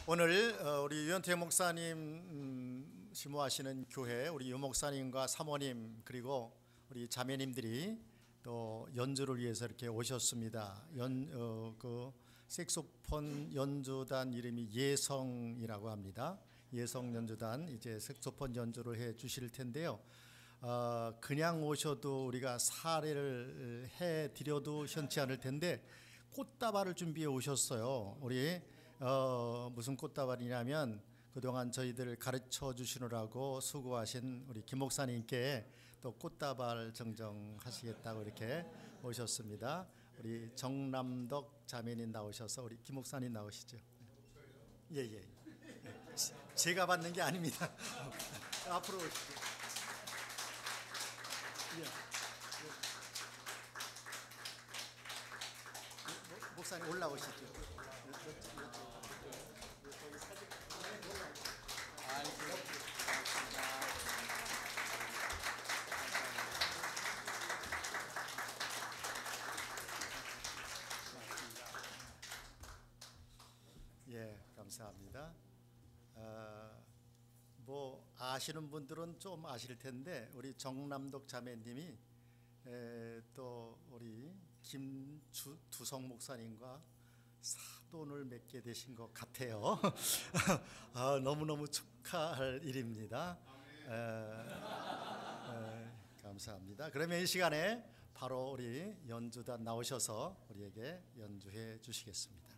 오늘 우리 유현태 목사님 심호하시는 교회 우리 유 목사님과 사모님 그리고 우리 자매님들이 또 연주를 위해서 이렇게 오셨습니다. 그 색소폰 연주단 이름이 예성이라고 합니다. 예성 연주단 이제 색소폰 연주를 해 주실 텐데요. 그냥 오셔도 우리가 사례를 해 드려도 현치 않을 텐데 꽃다발을 준비해 오셨어요. 우리 무슨 꽃다발이냐면 그동안 저희들 가르쳐 주시느라고 수고하신 우리 김 목사님께 또 꽃다발 정정하시겠다고 이렇게 오셨습니다. 우리 정남덕 자매님 나오셔서 우리 김 목사님 나오시죠. 예예. 제가 받는 게 아닙니다. 앞으로 오시죠. 예. 목사님 올라오시죠. 예, 감사합니다. 뭐 아시는 분들은 좀 아실 텐데 우리 정남덕 자매님이 또 우리 김두성 목사님과 사돈을 맺게 되신 것 같아요. 너무너무 축하할 일입니다. 감사합니다. 그러면 이 시간에 바로 우리 연주단 나오셔서 우리에게 연주해 주시겠습니다.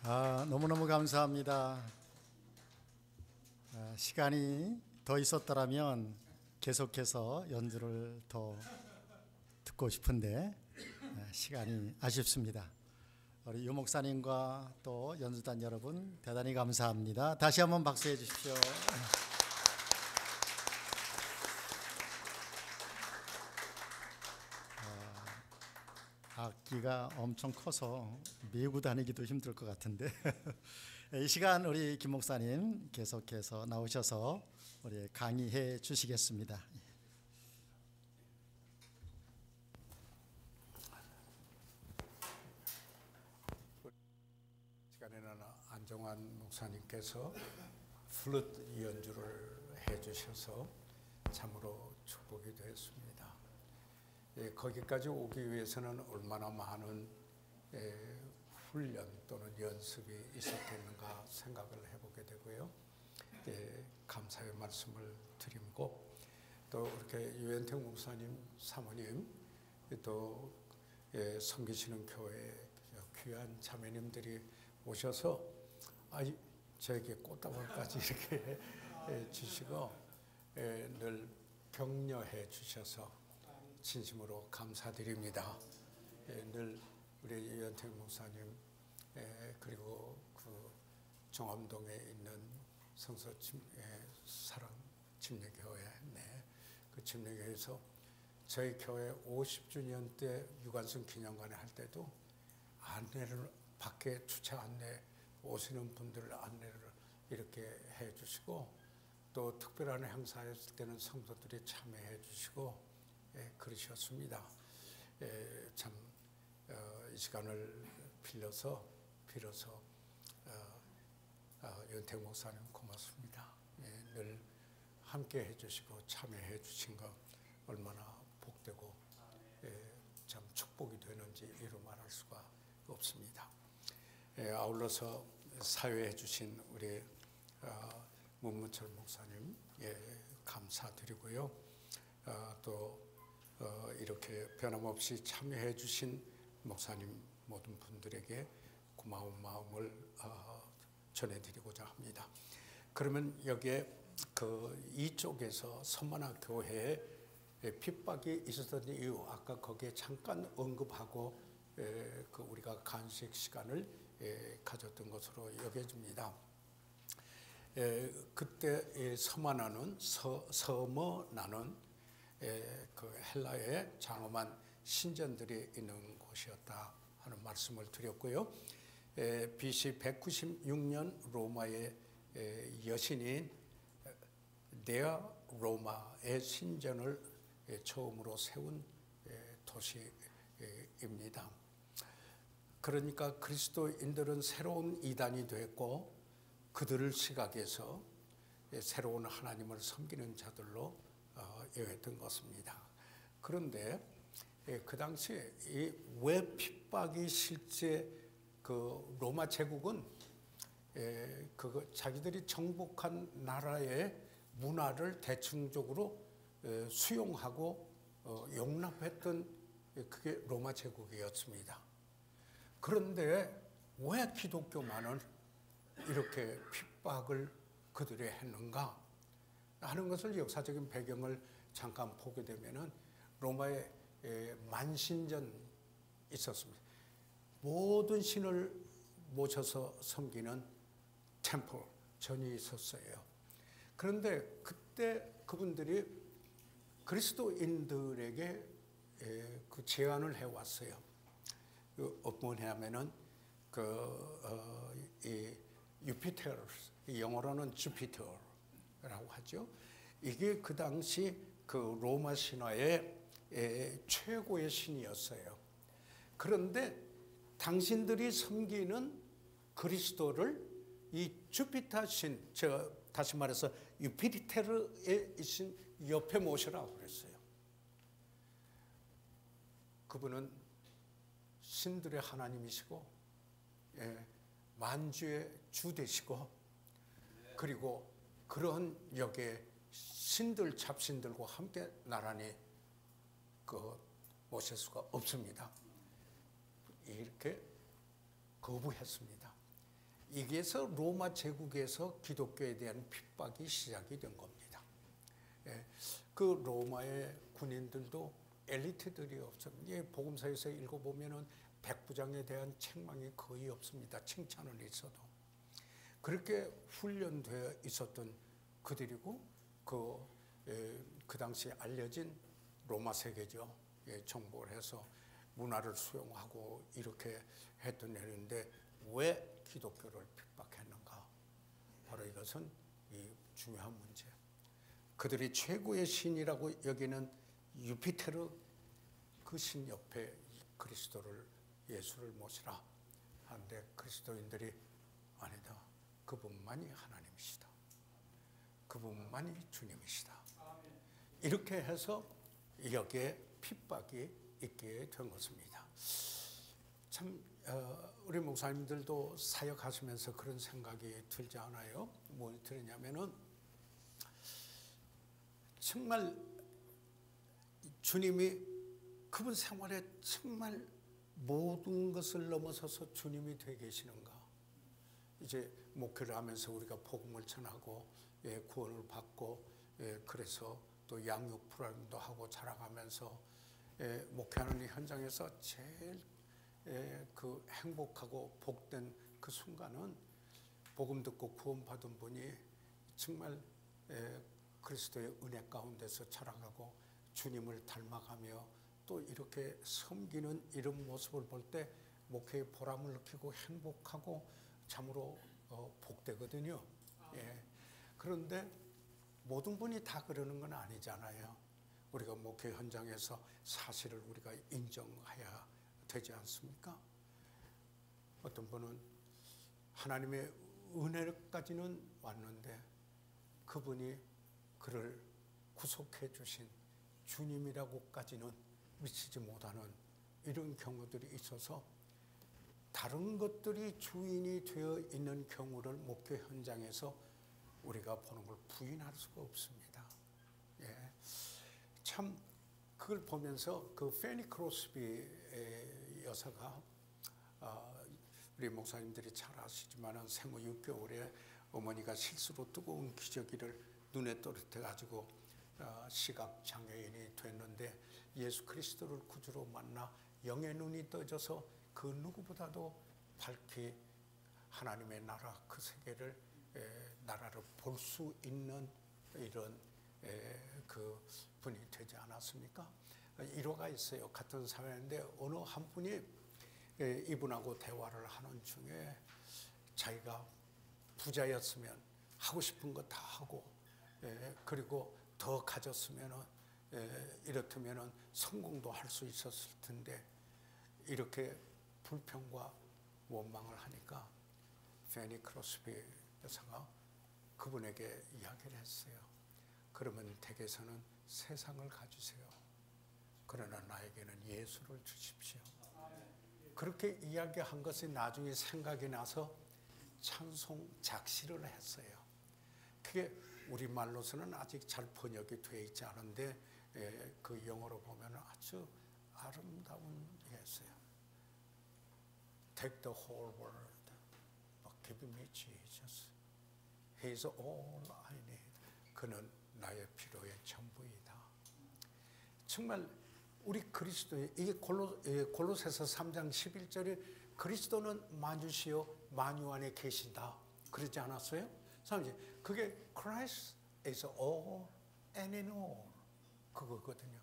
너무너무 감사합니다. 시간이 더 있었더라면 계속해서 연주를 더 듣고 싶은데 시간이 아쉽습니다. 우리 유 목사님과 또 연주단 여러분 대단히 감사합니다. 다시 한번 박수해 주십시오. 악기가 엄청 커서 메고 다니기도 힘들 것 같은데 이 시간 우리 김 목사님 계속해서 나오셔서 우리 강의해 주시겠습니다. 시간에는 안정환 목사님께서 플루트 연주를 해주셔서 참으로 축복이 되었습니다. 거기까지 오기 위해서는 얼마나 많은 훈련 또는 연습이 있었겠는가 생각을 해보게 되고요. 감사의 말씀을 드리고 또 이렇게 유현택 목사님 사모님 또 섬기시는 교회 귀한 자매님들이 오셔서 저에게 꽃다발까지 이렇게 주시고 늘 격려해 주셔서 진심으로 감사드립니다. 늘 우리 유현택 목사님 그리고 그 종암동에 있는 성서 사랑 침례교회 그 침례교회에서 저희 교회 50주년 때 유관순 기념관에 할 때도 안내를 밖에 주차 안내 오시는 분들 안내를 이렇게 해주시고 또 특별한 행사했을 때는 성도들이 참여해 주시고 그러셨습니다. 참 이 시간을 빌어서 연택 목사님 고맙습니다. 늘 함께 해주시고 참여해 주신 것 얼마나 복되고 참 축복이 되는지 이루 말할 수가 없습니다. 아울러서 사회해 주신 우리 문문철 목사님 감사드리고요. 또 이렇게 변함없이 참여해 주신 목사님 모든 분들에게 고마운 마음을 전해드리고자 합니다. 그러면 여기에 이쪽에서 서만화 교회에 핍박이 있었던 이유 아까 거기에 잠깐 언급하고 우리가 간식 시간을 가졌던 것으로 여겨집니다. 그때 서머나는 그 헬라의 장엄한 신전들이 있는 곳이었다 하는 말씀을 드렸고요. BC 196년 로마의 여신인 네아 로마의 신전을 처음으로 세운 도시입니다. 그러니까 그리스도인들은 새로운 이단이 됐고 그들을 시각해서 새로운 하나님을 섬기는 자들로 여겼던 것입니다. 그런데 그 당시에 왜 핍박이 실제 그 로마 제국은 자기들이 정복한 나라의 문화를 대충적으로 수용하고 용납했던 그게 로마 제국이었습니다. 그런데 왜 기독교만은 이렇게 핍박을 그들이 했는가 하는 것을 역사적인 배경을 잠깐 보게 되면은 로마에 만신전 있었습니다. 모든 신을 모셔서 섬기는 템플 전이 있었어요. 그런데 그때 그분들이 그리스도인들에게 그 제안을 해왔어요. 뭐냐면은 유피테르, 영어로는 주피터라고 하죠. 이게 그 당시 그 로마 신화의 최고의 신이었어요. 그런데 당신들이 섬기는 그리스도를 이 주피터 신, 다시 말해서 유피테르의 신 옆에 모시라고 그랬어요. 그분은 신들의 하나님이시고 만주의 주 되시고 그리고 그런 역에 신들 잡신들과 함께 나란히 모실 수가 없습니다. 이렇게 거부했습니다. 이게서 로마 제국에서 기독교에 대한 핍박이 시작이 된 겁니다. 그 로마의 군인들도 엘리트들이 없었는데 복음서에서 읽어보면은 백부장에 대한 책망이 거의 없습니다. 칭찬은 있어도. 그렇게 훈련되어 있었던 그들이고 그 당시 알려진 로마 세계죠. 정복을 해서 문화를 수용하고 이렇게 했던 애인데 왜 기독교를 핍박했는가? 바로 이것은 이 중요한 문제. 그들이 최고의 신이라고 여기는 유피테르 그 신 옆에 그리스도를 예수를 모시라 하는데 그리스도인들이 아니다. 그분만이 하나님이시다. 그분만이 주님이시다. 이렇게 해서 여기에 핍박이 있게 된 것입니다. 참 우리 목사님들도 사역하시면서 그런 생각이 들지 않아요? 뭐 들었냐면은 정말 주님이 그분 생활에 정말 모든 것을 넘어서서 주님이 되어 계시는가? 이제 목회를 하면서 우리가 복음을 전하고 구원을 받고 그래서 또 양육 프로그램도 하고 자라가면서 목회하는 현장에서 제일 그 행복하고 복된 그 순간은 복음 듣고 구원받은 분이 정말 그리스도의 은혜 가운데서 자라가고 주님을 닮아가며 또 이렇게 섬기는 이런 모습을 볼 때 목회의 보람을 느끼고 행복하고 참으로 복되거든요. 그런데 모든 분이 다 그러는 건 아니잖아요. 우리가 목회 현장에서 사실을 우리가 인정해야 되지 않습니까? 어떤 분은 하나님의 은혜까지는 왔는데 그분이 그를 구속해 주신 주님이라고까지는 미치지 못하는 이런 경우들이 있어서 다른 것들이 주인이 되어 있는 경우를 목회 현장에서 우리가 보는 걸 부인할 수가 없습니다. 참 그걸 보면서 그 페니 크로스비 여사가 우리 목사님들이 잘 아시지만은 생후 6개월에 어머니가 실수로 뜨거운 기저귀를 눈에 떨어뜨려가지고 시각 장애인이 됐는데 예수 그리스도를 구주로 만나 영의 눈이 떠져서 그 누구보다도 밝히 하나님의 나라 그 세계를 나라를 볼 수 있는 이런 그 분이 되지 않았습니까? 일화가 있어요. 같은 사회인데 어느 한 분이 이분하고 대화를 하는 중에 자기가 부자였으면 하고 싶은 거 다 하고 그리고 더 가졌으면은 이렇다면은 성공도 할 수 있었을 텐데 이렇게 불평과 원망을 하니까 페니 크로스비 여사가 그분에게 이야기를 했어요. 그러면 댁에서는 세상을 가지세요. 그러나 나에게는 예수를 주십시오. 그렇게 이야기한 것이 나중에 생각이 나서 찬송 작시를 했어요. 그게 우리말로서는 아직 잘 번역이 되어 있지 않은데 그 영어로 보면 아주 아름다운 예수예요. Take the whole world, but give me Jesus. He is all I need. 그는 나의 필요의 전부이다. 정말 우리 그리스도의 이게 골로새서 3장 11절에 그리스도는 만주시요 만유 안에 계신다. 그러지 않았어요? 그게 Christ is all and in all 그거거든요.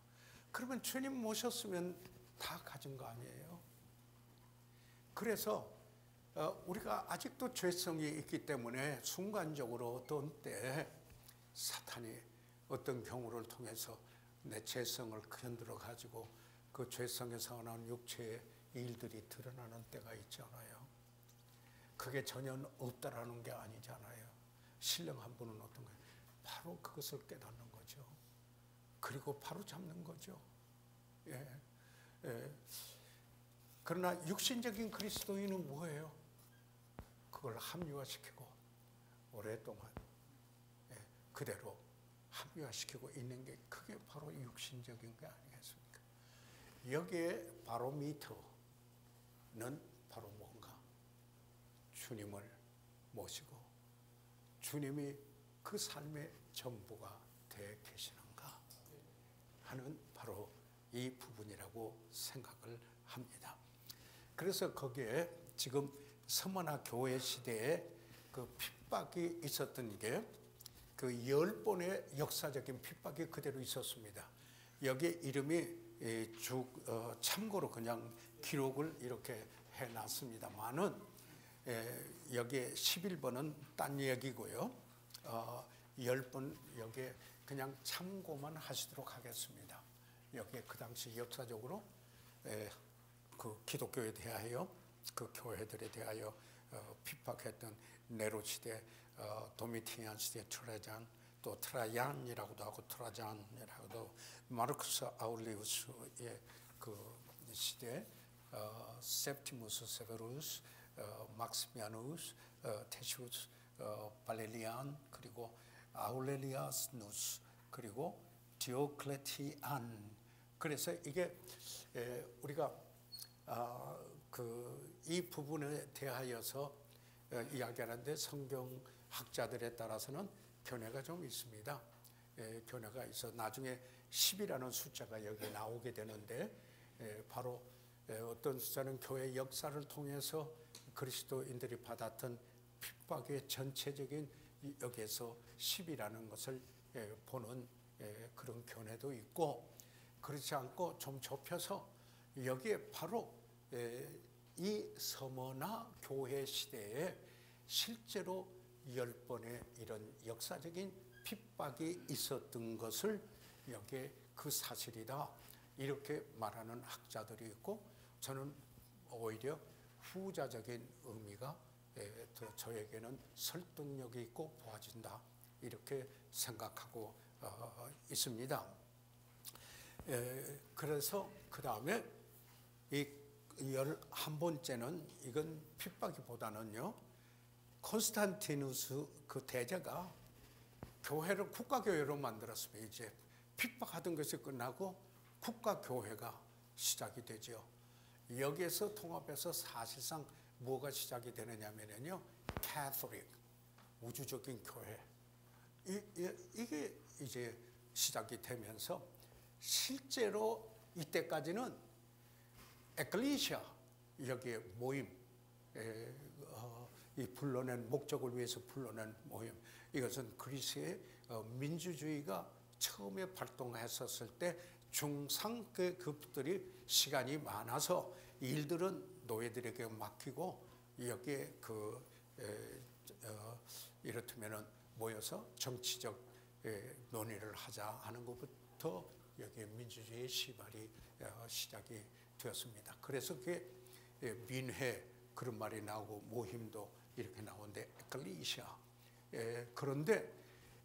그러면 주님 모셨으면 다 가진 거 아니에요? 그래서 우리가 아직도 죄성이 있기 때문에 순간적으로 어떤 때 사탄이 어떤 경우를 통해서 내 죄성을 견들어 가지고 그 죄성에서 나온 육체의 일들이 드러나는 때가 있잖아요. 그게 전혀 없다라는 게 아니잖아요. 신령한 분은 어떤 거예요? 바로 그것을 깨닫는 거죠. 그리고 바로 잡는 거죠. 그러나 육신적인 그리스도인은 뭐예요? 그걸 합리화시키고 오랫동안 그대로 합리화시키고 있는 게 그게 바로 육신적인 게 아니겠습니까? 여기에 바로미터는 바로 뭔가? 주님을 모시고 주님이 그 삶의 전부가 되어 계시는가 하는 바로 이 부분이라고 생각을 합니다. 그래서 거기에 지금 서머나 교회 시대에 그 핍박이 있었던 게 그 10번의 역사적인 핍박이 그대로 있었습니다. 여기 이름이 참고로 그냥 기록을 이렇게 해놨습니다만은 여기에 11번은 딴 얘기고요. 10번 여기에 그냥 참고만 하시도록 하겠습니다. 여기에 그 당시 역사적으로 그 기독교에 대하여 그 교회들에 대하여 핍박했던 네로 시대, 도미티안 시대, 트라잔, 또 트라얀이라고도 하고 트라잔이라고도, 마르쿠스 아울리우스의 그 시대, septimus 세베루스, 막시미아누스, 테시우스, 발레리안, 그리고 아울렐리아스누스, 그리고 디오클레티안. 그래서 이게 우리가 이 부분에 대하여서 이야기하는데 성경학자들에 따라서는 견해가 좀 있습니다. 견해가 있어 나중에 10이라는 숫자가 여기 나오게 되는데, 바로 어떤 숫자는 교회 역사를 통해서 그리스도인들이 받았던 핍박의 전체적인 여기에서 10이라는 것을 보는 그런 견해도 있고, 그렇지 않고 좀 좁혀서 여기에 바로 이 서머나 교회 시대에 실제로 10번의 이런 역사적인 핍박이 있었던 것을 여기에 그 사실이다 이렇게 말하는 학자들이 있고, 저는 오히려 후자적인 의미가 더 저에게는 설득력이 있고 보아진다 이렇게 생각하고 있습니다. 그래서 그 다음에 이 11번째는 이건 핍박이보다는요, 콘스탄티누스 그 대제가 교회를 국가교회로 만들었습니다. 이제 핍박하던 것이 끝나고 국가교회가 시작이 되죠. 여기에서 통합해서 사실상 뭐가 시작이 되느냐면요, 캐톨릭, 우주적인 교회, 이게 이제 시작이 되면서 실제로 이때까지는 에클리시아, 여기에 모임, 이 불러낸 목적을 위해서 불러낸 모임, 이것은 그리스의 민주주의가 처음에 발동했었을 때 중상급들이 시간이 많아서 일들은 노예들에게 맡기고 여기에 이렇다면은 모여서 정치적 논의를 하자 하는 것부터 여기에 민주주의의 시발이 시작이 되었습니다. 그래서 그게 민회 그런 말이 나오고 모임도 이렇게 나오는데 에클리시아. 그런데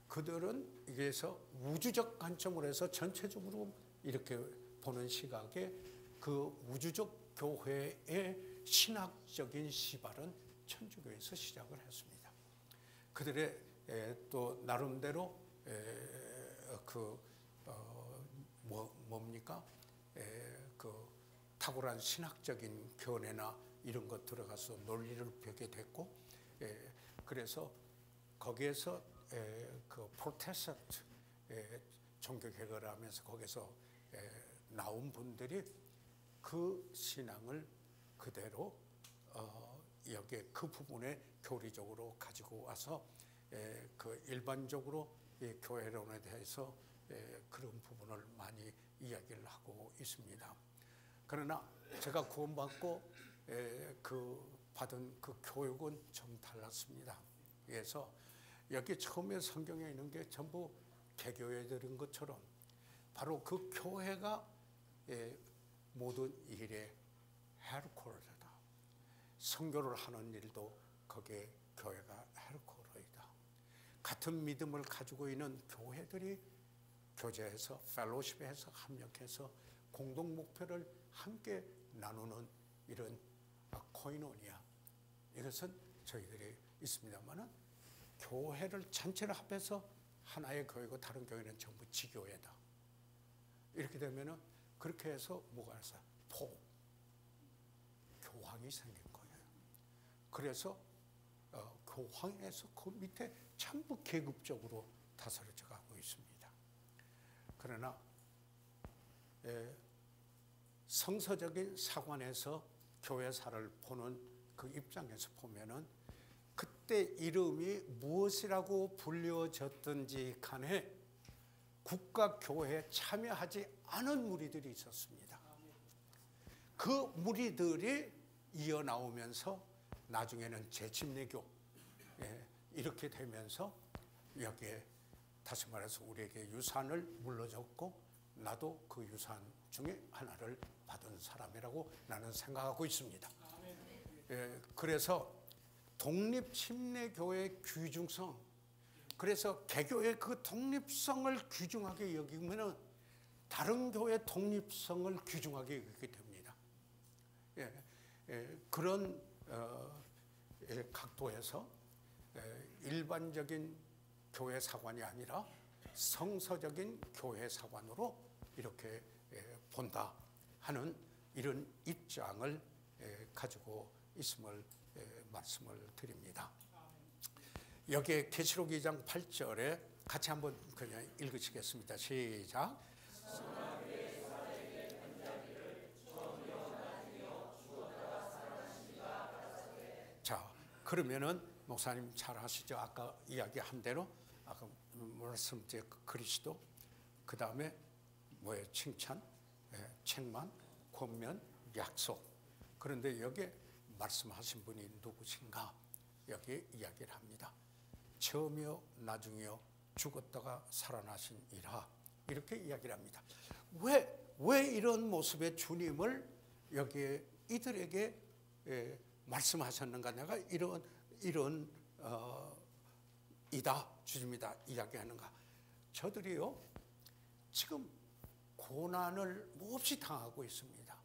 그들은 여기에서 우주적 관점으로 해서 전체적으로 이렇게 보는 시각에 그 우주적 교회의 신학적인 시발은 천주교에서 시작을 했습니다. 그들의 또 나름대로 뭡니까? 그 탁월한 신학적인 견해나 이런 것 들어가서 논리를 펴게 됐고, 그래서 거기에서 그 프로테스탄트 종교 개혁을 하면서 거기서 나온 분들이 그 신앙을 그대로 여기에 그 부분에 교리적으로 가지고 와서 그 일반적으로 이 교회론에 대해서 그런 부분을 많이 이야기를 하고 있습니다. 그러나 제가 구원받고 그 받은 그 교육은 좀 달랐습니다. 그래서 여기 처음에 성경에 있는 게 전부 개교회들인 것처럼 바로 그 교회가 모든 일의 헤드쿼터다. 선교를 하는 일도 거기에 교회가 헤드쿼터이다. 같은 믿음을 가지고 있는 교회들이 교제해서 펠로십해서 합력해서 공동 목표를 함께 나누는 이런 코이노니아, 이것은 저희들이 있습니다만은 교회를 전체를 합해서 하나의 교회고 다른 교회는 전부 지교회다. 이렇게 되면은 그렇게 해서 뭐가 있어요? 교황이 생긴 거예요. 그래서 교황에서 그 밑에 전부 계급적으로 다스려져 가고 있습니다. 그러나 성서적인 사관에서 교회사를 보는 그 입장에서 보면은 그때 이름이 무엇이라고 불려졌든지 간에 국가교회에 참여하지 않은 무리들이 있었습니다. 그 무리들이 이어나오면서 나중에는 제침례교 이렇게 되면서 여기에 다시 말해서 우리에게 유산을 물려줬고 나도 그 유산 중에 하나를 받은 사람이라고 나는 생각하고 있습니다. 그래서 독립침례교회의 귀중성, 그래서 개교의 그 독립성을 귀중하게 여기면은 다른 교회의 독립성을 귀중하게 여기게 됩니다. 그런 각도에서 일반적인 교회 사관이 아니라 성서적인 교회 사관으로 이렇게 본다 하는 이런 입장을 가지고 있음을 말씀을 드립니다. 여기에 계시록 2장 8절에 같이 한번 그냥 읽으시겠습니다. 시작. 자, 그러면은 목사님 잘 아시죠? 아까 이야기한 대로 아까 말씀드린 그리스도, 그 다음에 뭐예요? 칭찬, 책망, 권면, 약속. 그런데 여기에 말씀하신 분이 누구신가? 여기에 이야기를 합니다. 처음이요 나중이요 죽었다가 살아나신 이라, 이렇게 이야기를 합니다. 왜 이런 모습의 주님을 여기에 이들에게 말씀하셨는가? 내가 이런 이다 주님이다 이야기하는가? 저들이요 지금 고난을 몹시 당하고 있습니다.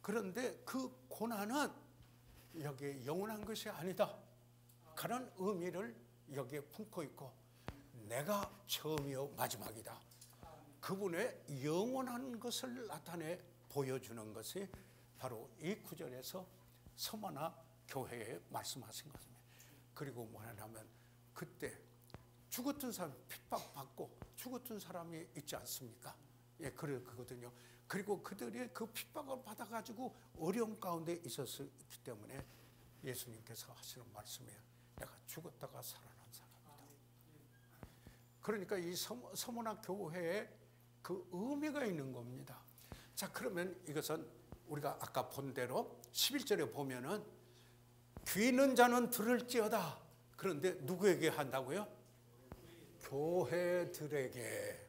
그런데 그 고난은 여기에 영원한 것이 아니다 그런 의미를 여기에 품고 있고, 내가 처음이요 마지막이다, 그분의 영원한 것을 나타내 보여주는 것이 바로 이 구절에서 서머나 교회에 말씀하신 것입니다. 그리고 뭐냐면 그때 죽었던 사람 핍박받고 죽었던 사람이 있지 않습니까? 그거든요. 그리고 그들이 그 핍박을 받아가지고 어려움 가운데 있었기 때문에 예수님께서 하시는 말씀이에요. 내가 죽었다가 살아난 사람이다. 그러니까 이 서머나 교회에 그 의미가 있는 겁니다. 자, 그러면 이것은 우리가 아까 본 대로 11절에 보면은 귀 있는 자는 들을지어다. 그런데 누구에게 한다고요? 교회들에게.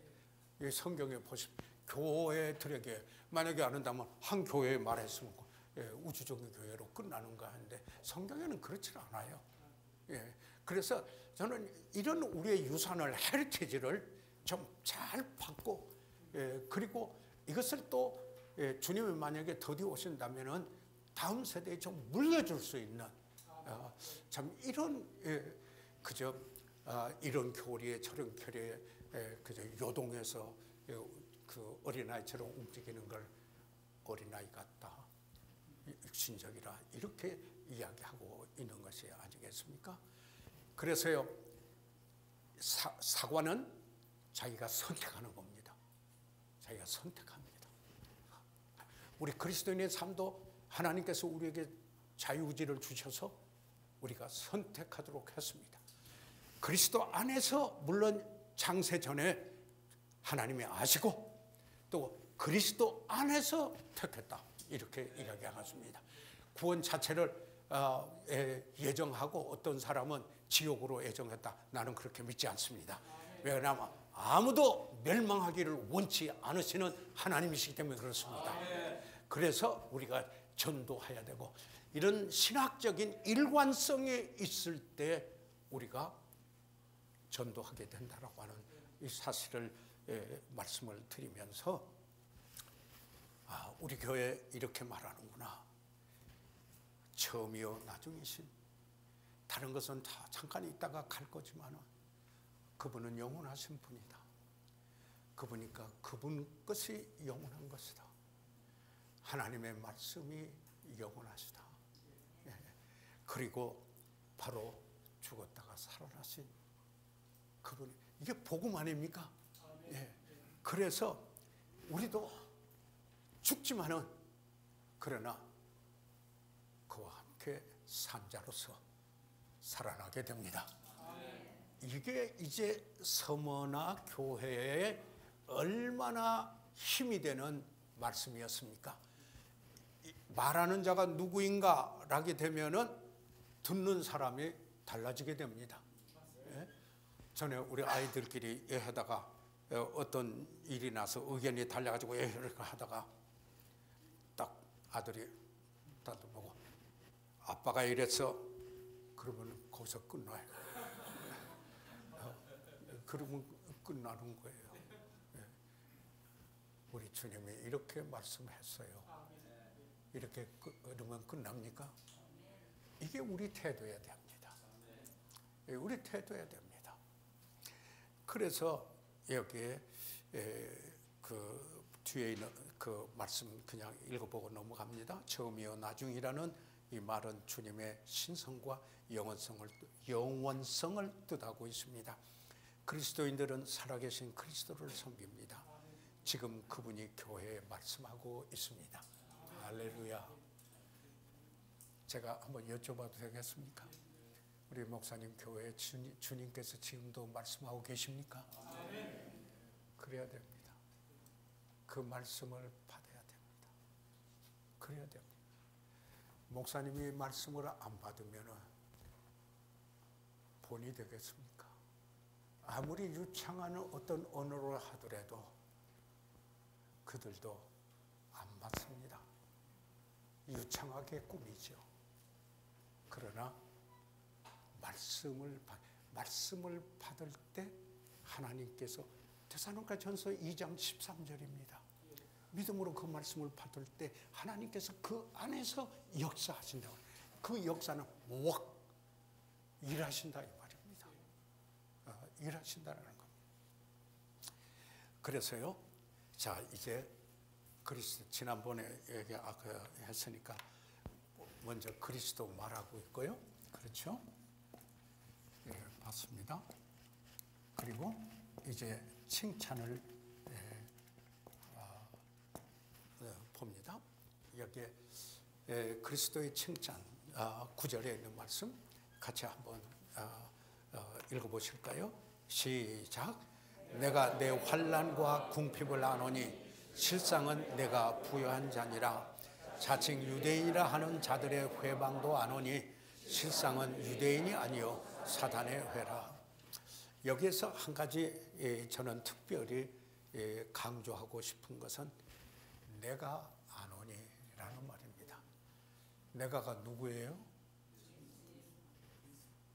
이 성경에 보시면 교회들에게. 만약에 안 한다면 한 교회에 말했으면 우주적인 교회로 끝나는가 하는데 성경에는 그렇지 않아요. 그래서 저는 이런 우리의 유산을, 헤리티지를 좀 잘 받고, 그리고 이것을 또 주님이 만약에 더디 오신다면은 다음 세대에 좀 물려줄 수 있는 참 이런 그저 이런 교리에 저런 교리에 그저 요동해서 그 어린아이처럼 움직이는 걸 어린아이 같다, 육신적이라 이렇게 이야기하고 있는 것이 아니겠습니까? 그래서요 사관은 자기가 선택하는 겁니다. 자기가 선택합니다. 우리 그리스도인의 삶도 하나님께서 우리에게 자유의지를 주셔서 우리가 선택하도록 했습니다. 그리스도 안에서 물론 장세 전에 하나님이 아시고 또 그리스도 안에서 택했다 이렇게 이야기하겠습니다. 구원 자체를 예정하고 어떤 사람은 지옥으로 예정했다. 나는 그렇게 믿지 않습니다. 왜냐하면 아무도 멸망하기를 원치 않으시는 하나님이시기 때문에 그렇습니다. 그래서 우리가 전도해야 되고 이런 신학적인 일관성이 있을 때 우리가 전도하게 된다라고 하는 이 사실을 말씀을 드리면서 우리 교회 이렇게 말하는구나. 처음이요 나중이신, 다른 것은 다 잠깐 있다가 갈 거지만 그분은 영원하신 분이다. 그분이니까 그분 것이 영원한 것이다. 하나님의 말씀이 영원하시다. 그리고 바로 죽었다가 살아나신 그분, 이게 복음 아닙니까? 예. 그래서 우리도 죽지만은 그러나 그와 함께 산자로서 살아나게 됩니다. 이게 이제 서머나 교회에 얼마나 힘이 되는 말씀이었습니까? 말하는 자가 누구인가 라게 되면은 듣는 사람이 달라지게 됩니다. 예? 전에 우리 아이들끼리 하다가 어떤 일이 나서 의견이 달려가지고 이렇게 하다가 딱 아들이 딱 보고 아빠가 이랬어. 그러면 거기서 끝나요. 그러면 끝나는 거예요. 예. 우리 주님이 이렇게 말씀했어요. 이렇게 그러면 끝납니까? 이게 우리 태도여야 됩니다. 우리 태도여야 됩니다. 그래서 여기에 그 뒤에 있는 그 말씀 그냥 읽어보고 넘어갑니다. 처음이요 나중이라는 이 말은 주님의 신성과 영원성을 뜻하고 있습니다. 그리스도인들은 살아계신 그리스도를 섬깁니다. 지금 그분이 교회에 말씀하고 있습니다. 할렐루야. 제가 한번 여쭤봐도 되겠습니까? 우리 목사님 교회에 주님께서 지금도 말씀하고 계십니까? 그래야 됩니다. 그 말씀을 받아야 됩니다. 그래야 됩니다. 목사님이 말씀을 안 받으면 본이 되겠습니까? 아무리 유창한 어떤 언어를 하더라도 그들도 안 받습니다. 유창하게 꾸미죠. 그러나 말씀을 받을 때 하나님께서 데살로니가전서 2장 13절입니다. 믿음으로 그 말씀을 받을 때 하나님께서 그 안에서 역사하신다고. 그 역사는 웍 일하신다 이 말입니다. 일하신다는 겁니다. 그래서요. 자 이제 그리스도 지난번에 얘기 아까 했으니까 먼저 그리스도 말하고 있고요. 그렇죠? 예, 봤습니다. 그리고 이제 칭찬을 봅니다. 여기에 그리스도의 칭찬 9절에 있는 말씀 같이 한번 읽어보실까요? 시작. 내가 내 환난과 궁핍을 아노니 실상은 내가 부요한 자니라. 자칭 유대인이라 하는 자들의 회방도 아노니 실상은 유대인이 아니요 사단의 회라. 여기에서 한 가지 저는 특별히 강조하고 싶은 것은 내가 아노니라는 말입니다. 내가가 누구예요?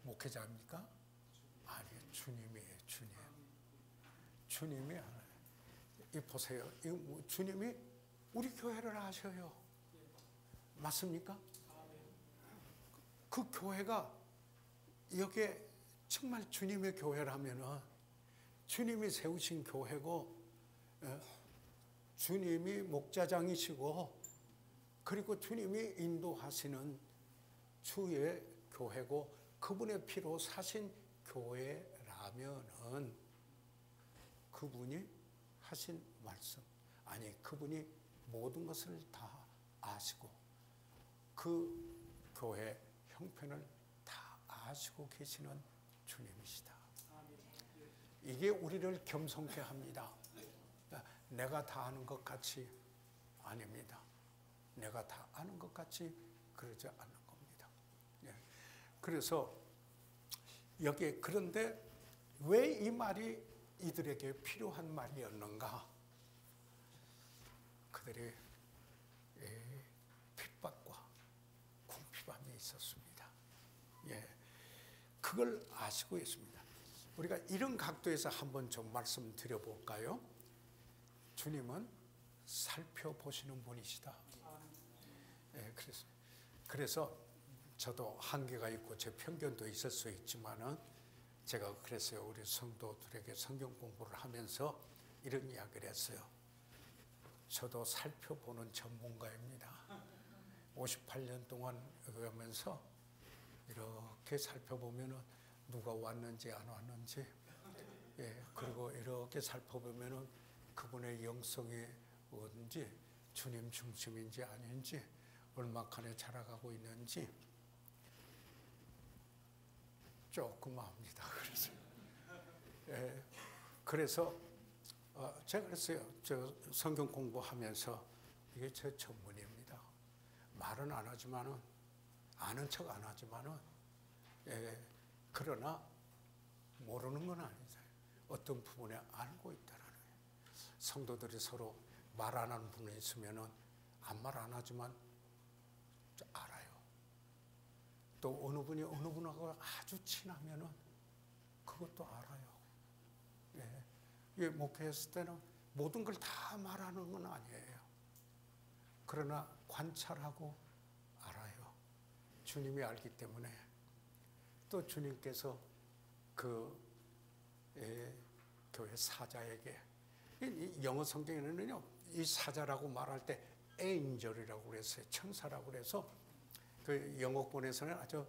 목회자입니까? 아니요, 주님이에요. 주님이 하나님. 이 보세요. 주님이 우리 교회를 아셔요. 맞습니까? 그 교회가 여기에 정말 주님의 교회라면은 주님이 세우신 교회고 주님이 목자장이시고 그리고 주님이 인도하시는 주의 교회고 그분의 피로 사신 교회라면은 그분이 하신 말씀 아니 그분이 모든 것을 다 아시고 그 교회 형편을 다 아시고 계시는 주님이시다. 이게 우리를 겸손케 합니다. 내가 다 아는 것 같이 아닙니다. 내가 다 아는 것 같이 그러지 않는 겁니다. 그래서 여기에 그런데 왜 이 말이 이들에게 필요한 말이었는가? 그들이 핍박과 궁핍함이 있었습니다. 그걸 아시고 있습니다. 우리가 이런 각도에서 한번 좀 말씀드려볼까요? 주님은 살펴보시는 분이시다. 그래서 저도 한계가 있고 제 편견도 있을 수 있지만은 제가 그랬어요. 우리 성도들에게 성경 공부를 하면서 이런 이야기를 했어요. 저도 살펴보는 전문가입니다. 58년 동안 하면서 이렇게 살펴보면은 누가 왔는지 안 왔는지, 그리고 이렇게 살펴보면은 그분의 영성이 뭔지, 주님 중심인지 아닌지, 얼마간에 자라가고 있는지 조금 압니다. 그래서 제가 그랬어요. 저 성경 공부하면서 이게 제 전문입니다. 말은 안 하지만은, 아는 척 안 하지만은, 그러나 모르는 건 아니다. 어떤 부분에 알고 있다라는 거예요. 성도들이 서로 말 안 하는 분이 있으면은 아무 말 안 하지만 알아요. 또 어느 분이 어느 분하고 아주 친하면은 그것도 알아요. 목회했을 때는 모든 걸 다 말하는 건 아니에요. 그러나 관찰하고 알아요. 주님이 알기 때문에. 또 주님께서 그 교회 사자에게, 영어 성경에는요, 이 사자라고 말할 때 엔젤이라고 그랬어요. 천사라고 그래서 그 영어권에서는 아주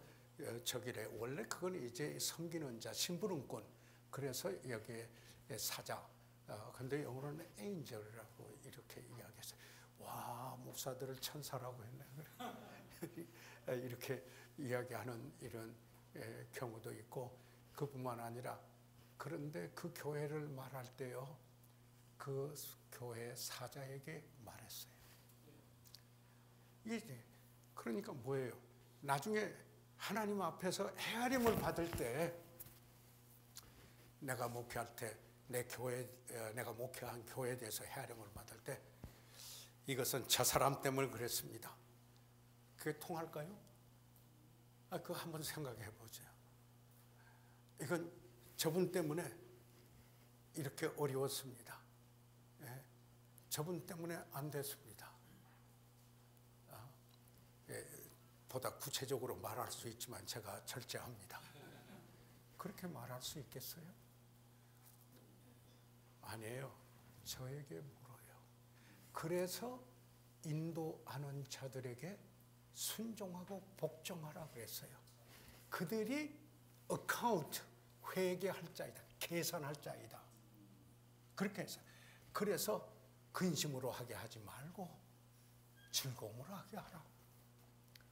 저기래. 원래 그건 이제 섬기는 자, 심부름꾼. 그래서 여기에 사자. 근데 영어로는 엔젤이라고 이렇게 이야기했어요. 와, 목사들을 천사라고 했네. 이렇게 이야기하는 이런 경우도 있고, 그뿐만 아니라, 그런데 그 교회를 말할 때요, 그 교회 사자에게 말했어요. 이게 그러니까 뭐예요? 나중에 하나님 앞에서 헤아림을 받을 때, 내가 목회할 때, 내가 목회한 교회에 대해서 헤아림을 받을 때, 이것은 저 사람 때문에 그랬습니다. 그게 통할까요? 그거 한번 생각해 보세요. 이건 저분 때문에 이렇게 어려웠습니다. 저분 때문에 안 됐습니다. 보다 구체적으로 말할 수 있지만 제가 절제합니다. 그렇게 말할 수 있겠어요? 아니에요. 저에게 물어요. 그래서 인도하는 자들에게 순종하고 복종하라 그랬어요. 그들이 어카운트, 회개할 자이다, 계산할 자이다. 그렇게 했어요. 그래서 근심으로 하게 하지 말고 즐거움으로 하게 하라.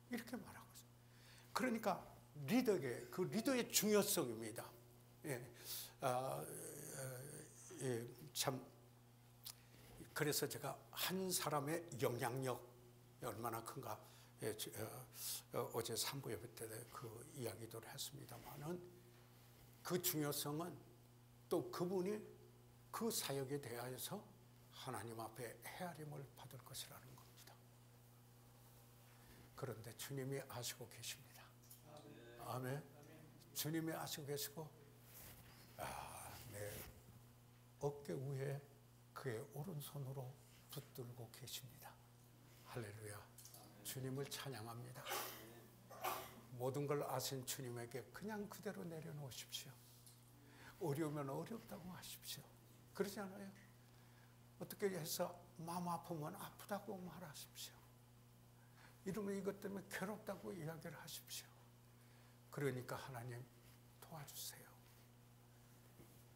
이렇게 말하고 있어요. 그러니까 리더에게, 그 리더의 중요성입니다. 참, 그래서 제가 한 사람의 영향력이 얼마나 큰가, 어제 산부 예배 때 그 이야기도 했습니다만은, 그 중요성은 또 그분이 그 사역에 대하여서 하나님 앞에 헤아림을 받을 것이라는 겁니다. 그런데 주님이 아시고 계십니다. 아멘. 주님이 아시고 계시고, 내 어깨 위에 그의 오른손으로 붙들고 계십니다. 할렐루야. 주님을 찬양합니다. 모든 걸 아신 주님에게 그냥 그대로 내려놓으십시오. 어려우면 어렵다고 하십시오. 그러지 않아요? 어떻게 해서 마음 아프면 아프다고 말하십시오. 이러면 이것 때문에 괴롭다고 이야기를 하십시오. 그러니까 하나님 도와주세요.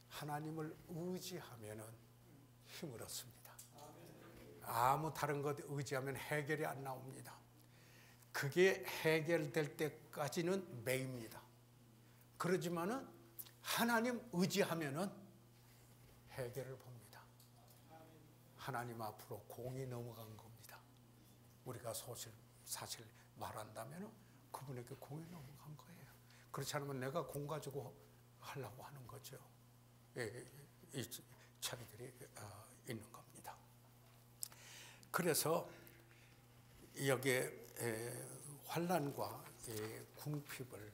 하나님을 의지하면 힘을 얻습니다. 아무 다른 것 의지하면 해결이 안 나옵니다. 그게 해결될 때까지는 매입니다. 그러지만은 하나님 의지하면은 해결을 봅니다. 하나님 앞으로 공이 넘어간 겁니다. 우리가 사실 말한다면 그분에게 공이 넘어간 거예요. 그렇지 않으면 내가 공 가지고 하려고 하는 거죠. 이 차이들이 있는 겁니다. 그래서 여기에 환난과 궁핍을,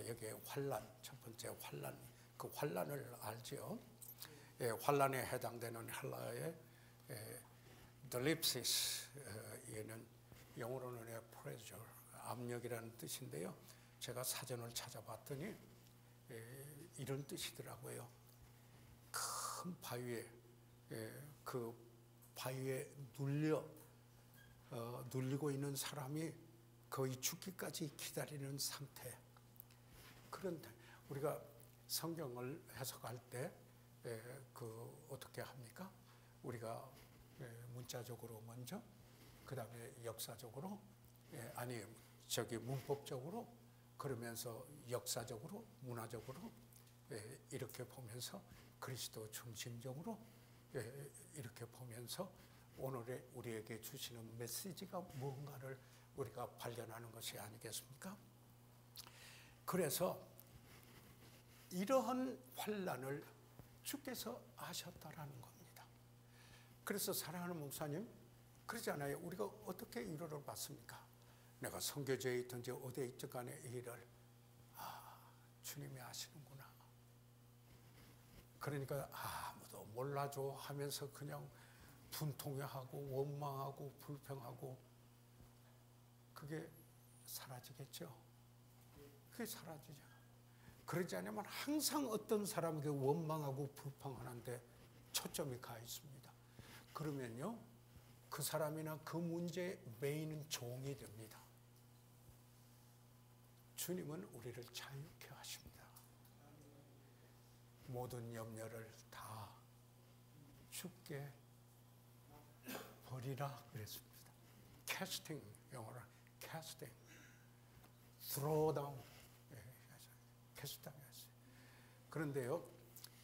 여기에 환난, 첫 번째 환난, 그 환난을 알죠. 환난에 해당되는 헬라어의 덜립시스, 얘는 영어로는 pressure, 압력이라는 뜻인데요. 제가 사전을 찾아봤더니 이런 뜻이더라고요. 큰 바위에, 그 바위에 눌리고 있는 사람이 거의 죽기까지 기다리는 상태. 그런데 우리가 성경을 해석할 때 어떻게 합니까? 우리가 문자적으로 먼저, 그 다음에 역사적으로, 문법적으로, 그러면서 역사적으로, 문화적으로 이렇게 보면서 그리스도 중심적으로 이렇게 보면서 오늘의 우리에게 주시는 메시지가 무언가를 우리가 발견하는 것이 아니겠습니까? 그래서 이러한 환난을 주께서 아셨다라는 겁니다. 그래서 사랑하는 목사님, 그러잖아요. 우리가 어떻게 위로를 받습니까? 내가 선교지에 있든지 어디에 있든 간에 이 일을 주님이 아시는구나. 그러니까 아무도 몰라줘 하면서 그냥 분통해하고 원망하고 불평하고 그게 사라지겠죠. 그게 사라지죠. 그러지 않으면 항상 어떤 사람에게 원망하고 불평하는데 초점이 가 있습니다. 그러면요, 그 사람이나 그 문제에 매이는 종이 됩니다. 주님은 우리를 자유케 하십니다. 모든 염려를 다 주께 버리라 그랬습니다. casting, 영어로 casting, throw down, cast down 했어요. 그런데요,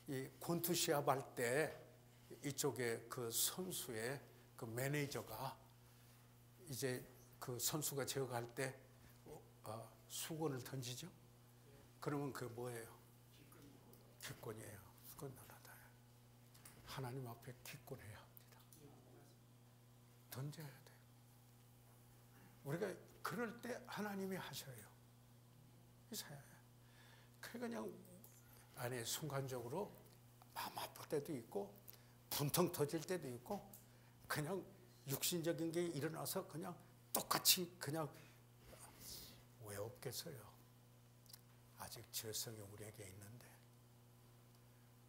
이 권투 시합 할 때 이쪽에 그 선수의 그 매니저가 이제 그 선수가 제어할 때 수건을 던지죠. 그러면 그 뭐예요? 기권이에요. 수건 날아다요. 하나님 앞에 기권해야 합니다. 던져야 돼요. 우리가 그럴 때 하나님이 하셔요. 그냥 순간적으로 마음 아플 때도 있고 분통 터질 때도 있고 그냥 육신적인 게 일어나서 그냥 똑같이 그냥 왜 없겠어요? 아직 죄성이 우리에게 있는데.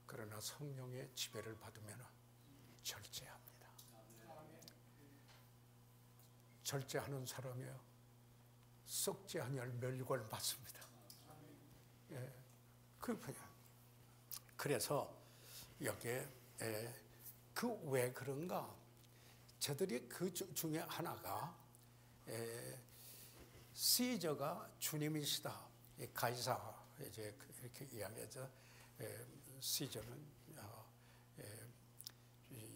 그러나 성령의 지배를 받으면 절제합니다. 절제하는 사람이요, 썩지 아니할 멸류관을 받습니다. 예, 그래서 여기에 그 왜 그런가? 저들이 그 중에 하나가 시저가 주님이시다. 가이사 이제 이렇게 이야기하죠. 시저는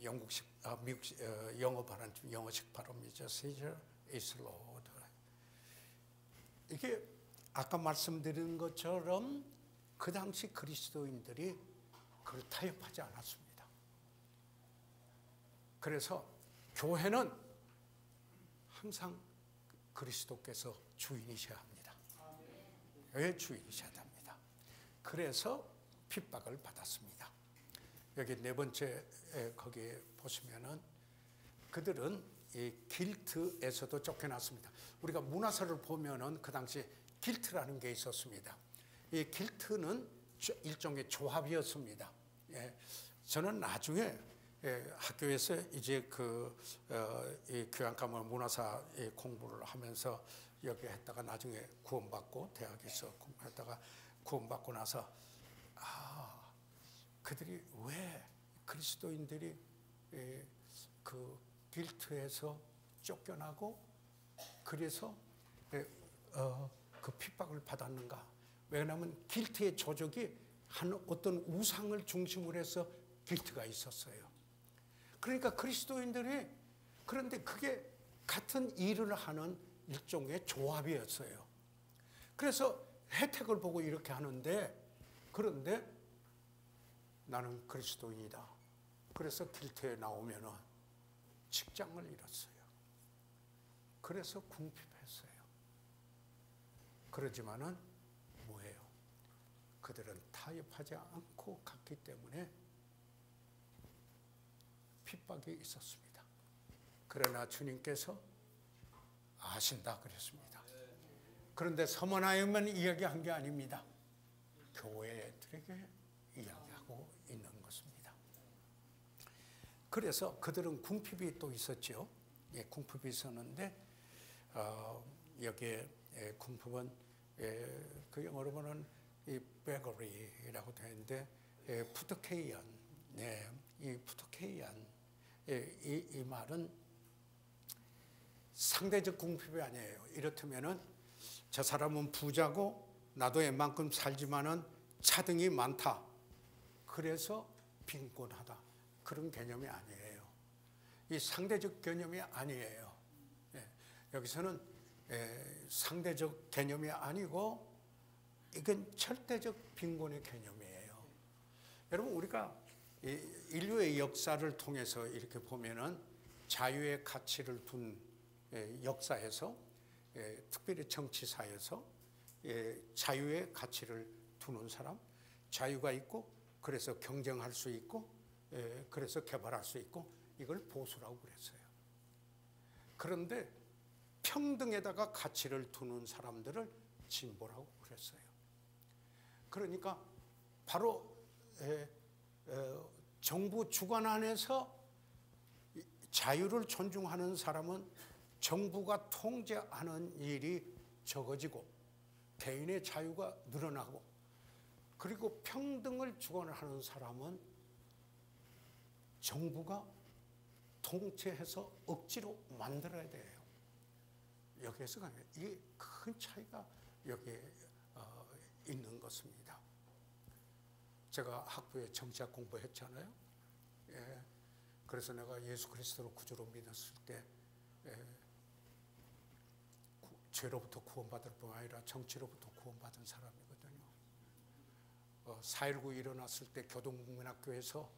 영국식, 미국식, 영어 발음, 영어식 발음이죠. 시저 is Lord. 이게 아까 말씀드린 것처럼 그 당시 그리스도인들이 그걸 타협하지 않았습니다. 그래서 교회는 항상 그리스도께서 주인이셔야 합니다. 왜 주인이셔야 합니다. 그래서 핍박을 받았습니다. 여기 네 번째 거기에 보시면은 그들은 이 길트에서도 쫓겨났습니다. 우리가 문화서를 보면은 그 당시 길트라는 게 있었습니다. 이 길트는 일종의 조합이었습니다. 저는 나중에 학교에서 이제 이 교양과목 문화사 공부를 하면서 여기 했다가 나중에 구원받고 대학에서 공부했다가 구원받고 나서 그들이 왜 그리스도인들이 그 길트에서 쫓겨나고 그래서 그 핍박을 받았는가? 왜냐하면 길트의 조직이 한 어떤 우상을 중심으로 해서 길트가 있었어요. 그러니까 그리스도인들이 그런데 그게 같은 일을 하는 일종의 조합이었어요. 그래서 혜택을 보고 이렇게 하는데 그런데 나는 그리스도인이다. 그래서 길트에 나오면은 직장을 잃었어요. 그래서 궁핍했어요. 그러지만은 뭐예요? 그들은 타협하지 않고 갔기 때문에 핍박이 있었습니다. 그러나 주님께서 아신다 그랬습니다. 그런데 서머나에만 이야기한 게 아닙니다. 교회들에게 이야기하고 있는 것입니다. 그래서 그들은 궁핍이 또 있었죠. 궁핍이 있었는데 여기에 궁핍은 그 영어로 보면 이 베거리라고 되는데 푸트케이언, 네, 이 푸트케이언, 이 말은 상대적 궁핍이 아니에요. 이렇다면은 저 사람은 부자고 나도 웬만큼 살지만은 차등이 많다. 그래서 빈곤하다. 그런 개념이 아니에요. 이 상대적 개념이 아니에요. 여기서는 상대적 개념이 아니고 이건 절대적 빈곤의 개념이에요. 여러분, 우리가 인류의 역사를 통해서 이렇게 보면은 자유의 가치를 둔 역사에서, 특별히 정치사에서 자유의 가치를 두는 사람, 자유가 있고 그래서 경쟁할 수 있고 그래서 개발할 수 있고, 이걸 보수라고 그랬어요. 그런데 평등에다가 가치를 두는 사람들을 진보라고 그랬어요. 그러니까 바로 정부 주관 안에서 자유를 존중하는 사람은 정부가 통제하는 일이 적어지고 개인의 자유가 늘어나고, 그리고 평등을 주관하는 사람은 정부가 통제해서 억지로 만들어야 돼요. 여기에서 이 큰 차이가 여기에 있는 것입니다. 제가 학부에 정치학 공부했잖아요. 그래서 내가 예수 그리스도를 구주로 믿었을 때 죄로부터 구원받을 뿐 아니라 정치로부터 구원받은 사람이거든요. 4.19 일어났을 때 교동국민학교에서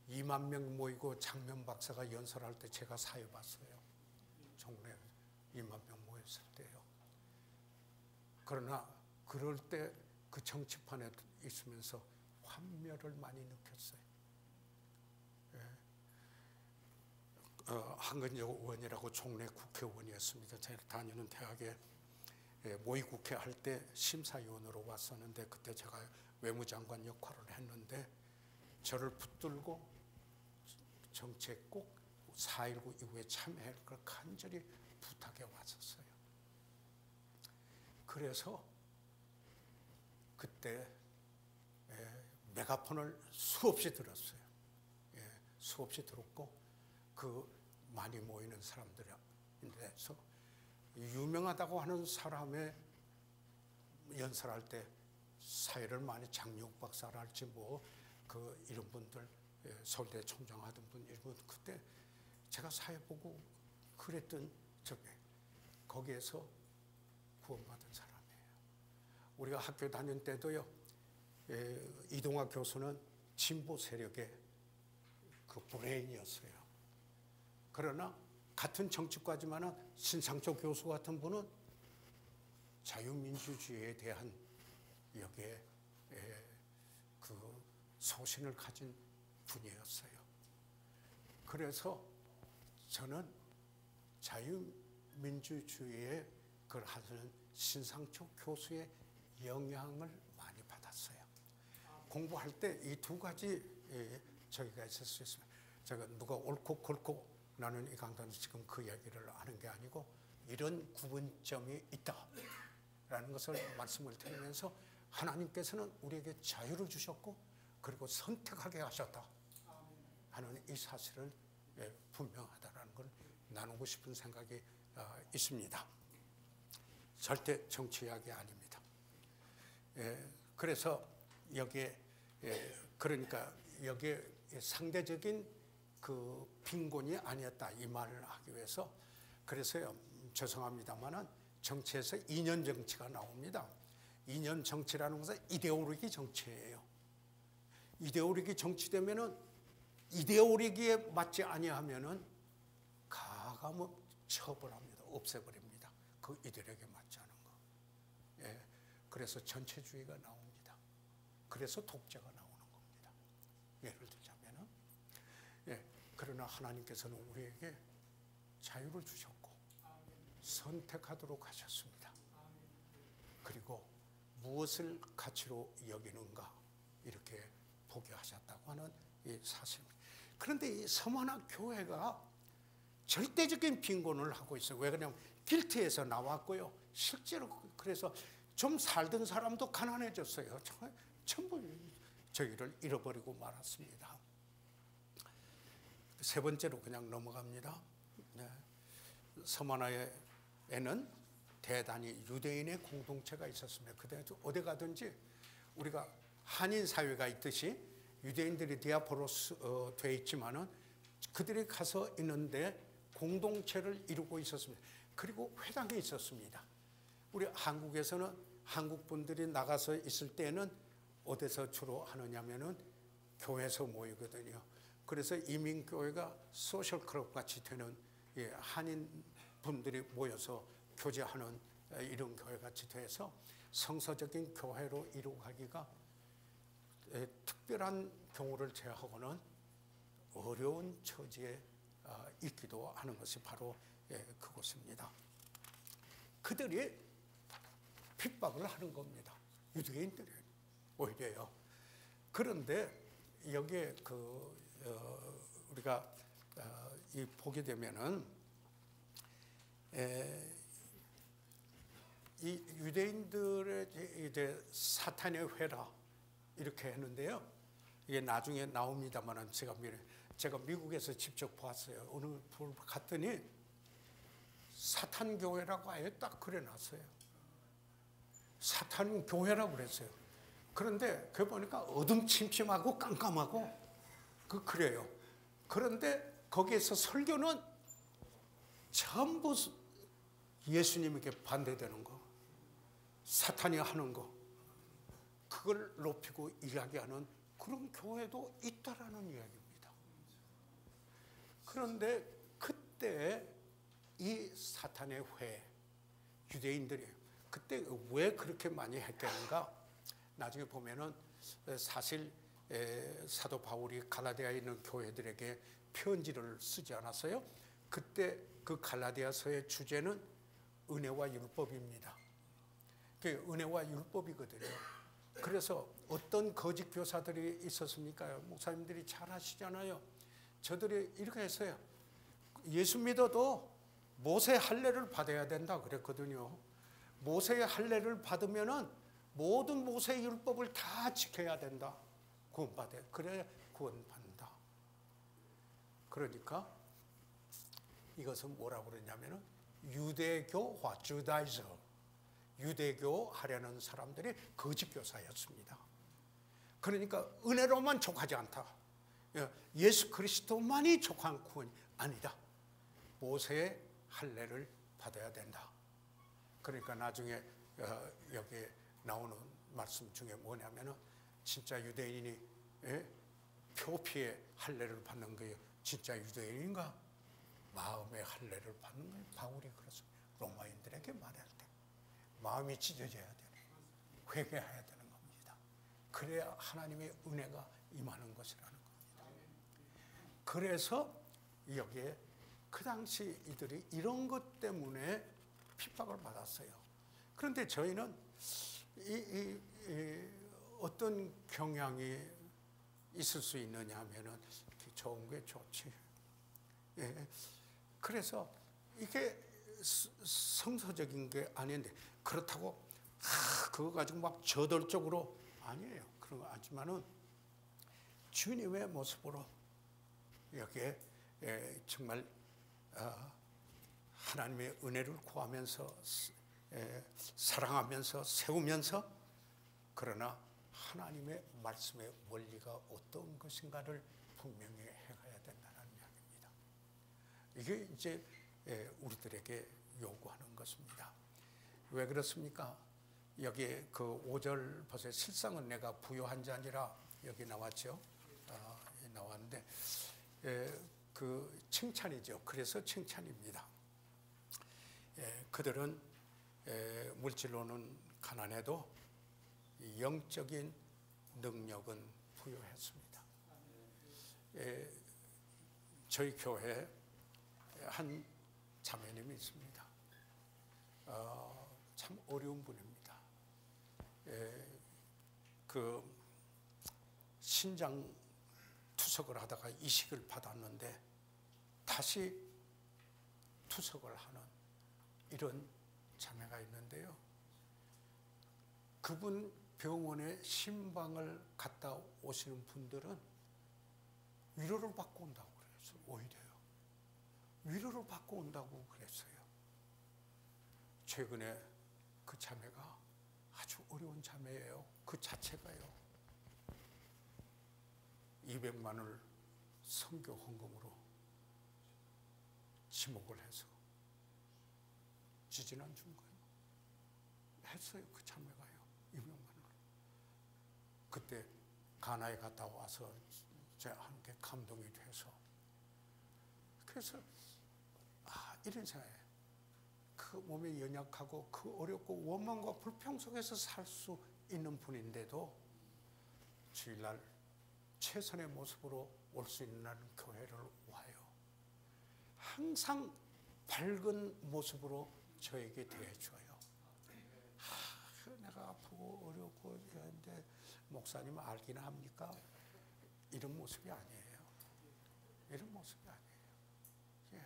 2만 명 모이고 장면 박사가 연설할 때 제가 사회 봤어요. 종래 2만 명 모였을 때요. 그러나 그럴 때 그 정치판에 있으면서 환멸을 많이 느꼈어요. 한근적 의원이라고 종래 국회의원이었습니다. 제가 다니는 대학에 모의국회 할 때 심사위원으로 왔었는데, 그때 제가 외무장관 역할을 했는데 저를 붙들고 정치에 꼭 4.19 이후에 참여할 걸 간절히 부탁해 왔었어요. 그래서 그때 메가폰을 수없이 들었어요. 수없이 들었고, 그 많이 모이는 사람들에서 유명하다고 하는 사람의 연설할 때 사회를 많이 장유욱 박사랄지 그 이런 분들, 서울대 총장 하던 분, 이런 분, 그때 제가 사회 보고 그랬던 적에 거기에서 구원받은 사람이에요. 우리가 학교 다닐 때도요, 이동학 교수는 진보 세력의 그 브레인이었어요. 그러나 같은 정치과지만은 신상조 교수 같은 분은 자유민주주의에 대한 여기에 그 소신을 가진 분이었어요. 그래서 저는 자유민주주의에 그걸 하는 신상조 교수의 영향을 많이 받았어요. 공부할 때 이 두 가지 저기가 있을 수 있습니다. 제가 누가 옳고 그렇고 나는 이 강단에서 지금 그 얘기를 하는 게 아니고, 이런 구분점이 있다라는 것을 말씀을 드리면서, 하나님께서는 우리에게 자유를 주셨고 그리고 선택하게 하셨다 하는 이 사실을 분명하다라는 걸 나누고 싶은 생각이 있습니다. 절대 정치 이야기 아닙니다. 그래서 여기에 그러니까 여기에 상대적인 그 빈곤이 아니었다, 이 말을 하기 위해서. 그래서요, 죄송합니다만은 정치에서 이념 정치가 나옵니다. 이념 정치라는 것은 이데올로기 정치예요. 이데올로기 정치되면은, 이데올로기에 맞지 아니하면은 가감을 처벌합니다. 없애버립니다. 그 이데올로기에 맞지 않은 거. 그래서 전체주의가 나옵니다. 그래서 독재가 나오는 겁니다. 예를 들자면은, 그러나 하나님께서는 우리에게 자유를 주셨고 선택하도록 하셨습니다. 그리고 무엇을 가치로 여기는가 이렇게 보게 하셨다고 하는 이 사실입니다. 그런데 이 서머나 교회가 절대적인 빈곤을 하고 있어요. 왜 그러냐면 길트에서 나왔고요. 실제로 그래서 좀 살던 사람도 가난해졌어요. 전부 저기를 잃어버리고 말았습니다. 세 번째로 그냥 넘어갑니다. 네. 서머나에는 대단히 유대인의 공동체가 있었습니다. 그때 어디 가든지 우리가 한인 사회가 있듯이 유대인들이 디아포로스 돼 있지만은 그들이 가서 있는데 공동체를 이루고 있었습니다. 그리고 회당이 있었습니다. 우리 한국에서는 한국 분들이 나가서 있을 때는 어디서 주로 하느냐면은 교회에서 모이거든요. 그래서 이민교회가 소셜클럽 같이 되는 한인 분들이 모여서 교제하는 이런 교회 같이 돼서 성서적인 교회로 이루어가기가 특별한 경우를 제외하고는 어려운 처지에 있기도 하는 것이 바로 그곳입니다. 그들이 핍박을 하는 겁니다. 유대인들이 오히려요. 그런데 여기에 우리가 이 보게 되면은 이 유대인들의 이제 사탄의 회라 이렇게 했는데요. 이게 나중에 나옵니다만은 제가 미국에서 직접 봤어요. 어느 볼 갔더니 사탄 교회라고 아예 딱 그려놨어요. 사탄 교회라고 그랬어요. 그런데 그 보니까 어둠침침하고 깜깜하고 그래요. 그런데 거기에서 설교는 전부 예수님에게 반대되는 거, 사탄이 하는 거, 그걸 높이고 이야기하는 그런 교회도 있다라는 이야기입니다. 그런데 그때 이 사탄의 회, 유대인들이 그때 왜 그렇게 많이 했겠는가? 나중에 보면은 사실 사도 바울이 갈라디아에 있는 교회들에게 편지를 쓰지 않았어요? 그때 그 갈라디아서의 주제는 은혜와 율법입니다. 그 은혜와 율법이거든요. 그래서 어떤 거짓 교사들이 있었습니까? 목사님들이 잘 아시잖아요. 저들이 이렇게 했어요. 예수 믿어도 모세 할례를 받아야 된다 그랬거든요. 모세의 할례를 받으면은 모든 모세의 율법을 다 지켜야 된다. 구원받아야. 그래야 구원받는다. 그러니까 이것은 뭐라고 그러냐면은 유대교화, 주다이저, 유대교 하려는 사람들이 거짓 교사였습니다. 그러니까 은혜로만 족하지 않다. 예수 그리스도만이 족한 구원이 아니다. 모세의 할례를 받아야 된다. 그러니까 나중에 여기 나오는 말씀 중에 뭐냐면은 진짜 유대인이 표피의 할례를 받는 거예요. 진짜 유대인인가? 마음의 할례를 받는 거예요. 바울이 그렇습니다. 로마인들에게 말할 때 마음이 찢어져야 되는, 회개해야 되는 겁니다. 그래야 하나님의 은혜가 임하는 것이라는 겁니다. 그래서 여기에 그 당시 이들이 이런 것 때문에 핍박을 받았어요. 그런데 저희는 어떤 경향이 있을 수 있느냐 하면은 좋은 게 좋지. 그래서 이게 성서적인 게 아닌데 그렇다고 그거 가지고 막 저돌적으로 아니에요. 그런 거 아니지만은 주님의 모습으로 여기에 정말 하나님의 은혜를 구하면서 사랑하면서 세우면서 그러나 하나님의 말씀의 원리가 어떤 것인가를 분명히 해가야 된다는 이야기입니다. 이게 이제 우리들에게 요구하는 것입니다. 왜 그렇습니까? 여기 그 5절 보세요. 실상은 내가 부요한 자니라 여기 나왔죠. 나왔는데 그 칭찬이죠. 그래서 칭찬입니다. 그들은 물질로는 가난해도 영적인 능력은 부유했습니다. 저희 교회에 한 자매님이 있습니다. 참 어려운 분입니다. 그 신장 투석을 하다가 이식을 받았는데 다시 투석을 하는 이런 자매가 있는데요. 그분 병원에 신방을 갔다 오시는 분들은 위로를 받고 온다고 그랬어요. 오히려요. 위로를 받고 온다고 그랬어요. 최근에 그 자매가 아주 어려운 자매예요. 그 자체가요. 200만 원을 선교 헌금으로 지목을 해서 지지난 준 거예요. 했어요. 그 자매가요. 200만 원을. 그때 가나에 갔다 와서 제가 함께 감동이 돼서 그래서 이런 생각에 그 몸이 연약하고 그 어렵고 원망과 불평 속에서 살 수 있는 분인데도 주일날 최선의 모습으로 올 수 있는 교회를 와요. 항상 밝은 모습으로 저에게 대해줘요. 내가 아프고 어렵고 이런데 목사님 알기는 합니까? 이런 모습이 아니에요. 이런 모습이 아니에요. 예.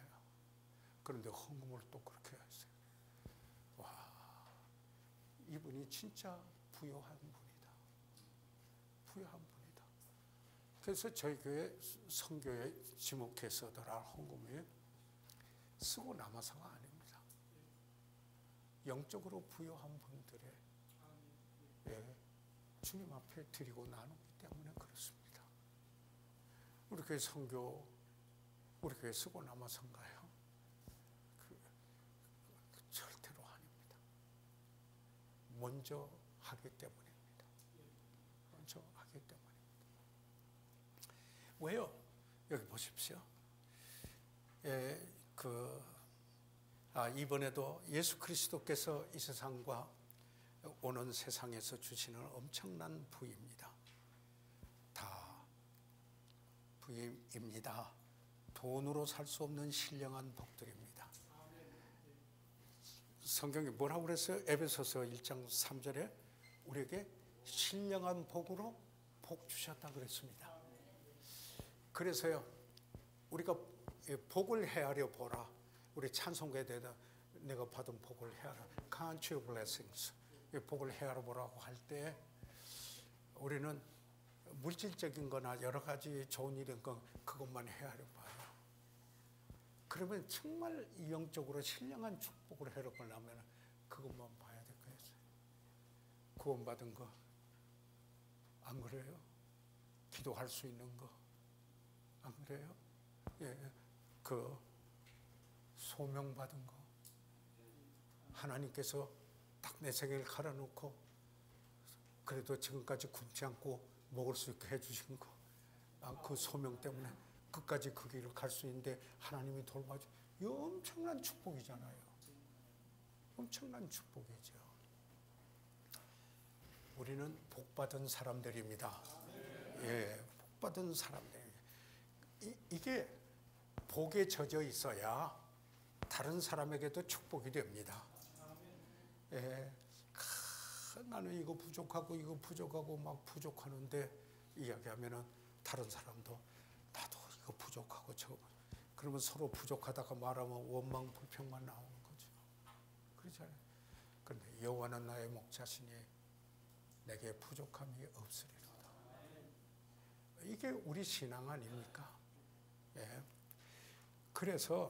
그런데 헌금을 또 그렇게 했어요. 와, 이분이 진짜 부유한 분이다. 부유한 분이다. 그래서 저희 교회 선교에 지목해서더라 헌금이 쓰고 남아서가 아닙니다. 영적으로 부유한 분들의 주님 앞에 드리고 나누기 때문에 그렇습니다. 우리 교회 선교, 우리 교회 쓰고 남아서인가요? 절대로 아닙니다. 먼저 하기 때문입니다. 먼저 하기 때문입니다. 왜요? 여기 보십시오. 이번에도 예수 그리스도께서 이 세상과 오는 세상에서 주시는 엄청난 부입니다. 다 부입니다. 돈으로 살 수 없는 신령한 복들입니다. 성경이 뭐라고 그랬어요? 에베소서 1장 3절에 우리에게 신령한 복으로 복 주셨다 그랬습니다. 그래서요, 우리가 복을 헤아려 보라. 우리 찬송가에 대해서 내가 받은 복을 헤아려. Count your blessings. 복을 헤아려 보라고 할 때 우리는 물질적인 거나 여러 가지 좋은 일인 건 그것만 헤아려 봐요. 그러면 정말 영적으로 신령한 축복을 헤아려 보려면 그것만 봐야 될 거예요. 구원받은 거. 안 그래요? 기도할 수 있는 거. 안 그래요? 예, 그 소명받은 거. 하나님께서 딱 내 생애를 갈아놓고 그래도 지금까지 굶지 않고 먹을 수 있게 해주신 거. 그 소명 때문에 끝까지 그 길을 갈 수 있는데 하나님이 돌봐주. 이 엄청난 축복이잖아요. 엄청난 축복이죠. 우리는 복받은 사람들입니다. 예, 복받은 사람들. 이게 복에 젖어 있어야 다른 사람에게도 축복이 됩니다. 예, 나는 이거 부족하고 막 부족하는데 이야기하면은 다른 사람도 나도 이거 부족하고 저거 그러면 서로 부족하다가 말하면 원망 불평만 나오는 거죠. 그렇잖아요. 그런데 여호와는 나의 목자시니 내게 부족함이 없으리로다. 이게 우리 신앙 아닙니까? 예. 그래서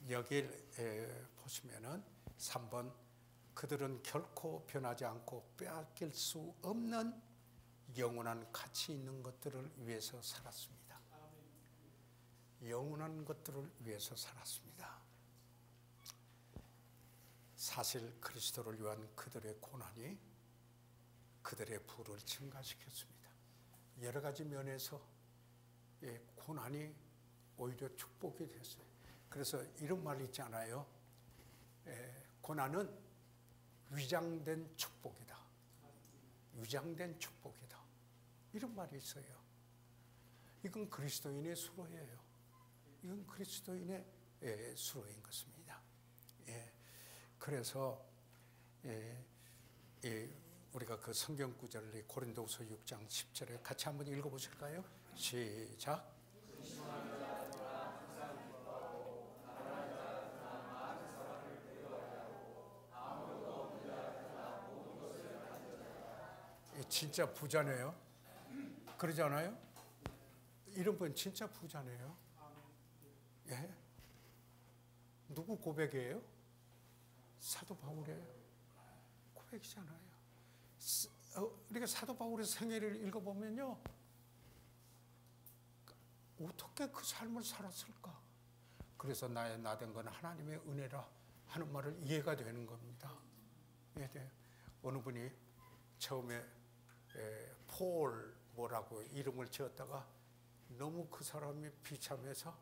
여기를 보시면은 3번 그들은 결코 변하지 않고 빼앗길 수 없는 영원한 가치 있는 것들을 위해서 살았습니다. 영원한 것들을 위해서 살았습니다. 사실 그리스도를 위한 그들의 고난이 그들의 부를 증가시켰습니다. 여러 가지 면에서 고난이 오히려 축복이 됐어요. 그래서 이런 말이 있잖아요. 고난은 위장된 축복이다. 위장된 축복이다. 이런 말이 있어요. 이건 그리스도인의 수로예요. 이건 그리스도인의 수로인 것입니다. 그래서 우리가 그 성경 구절을 고린도후서 6장 10절에 같이 한번 읽어보실까요? 시작. 진짜 부자네요. 그러지 않아요? 이런 분 진짜 부자네요. 예? 누구 고백이에요? 사도 바울이에요. 고백이잖아요. 우리가 사도 바울의 생애를 읽어보면요, 어떻게 그 삶을 살았을까? 그래서 나의 나된 건 하나님의 은혜라 하는 말을 이해가 되는 겁니다. 이해돼요? 어느 분이 처음에 폴 뭐라고 이름을 지었다가 너무 그 사람이 비참해서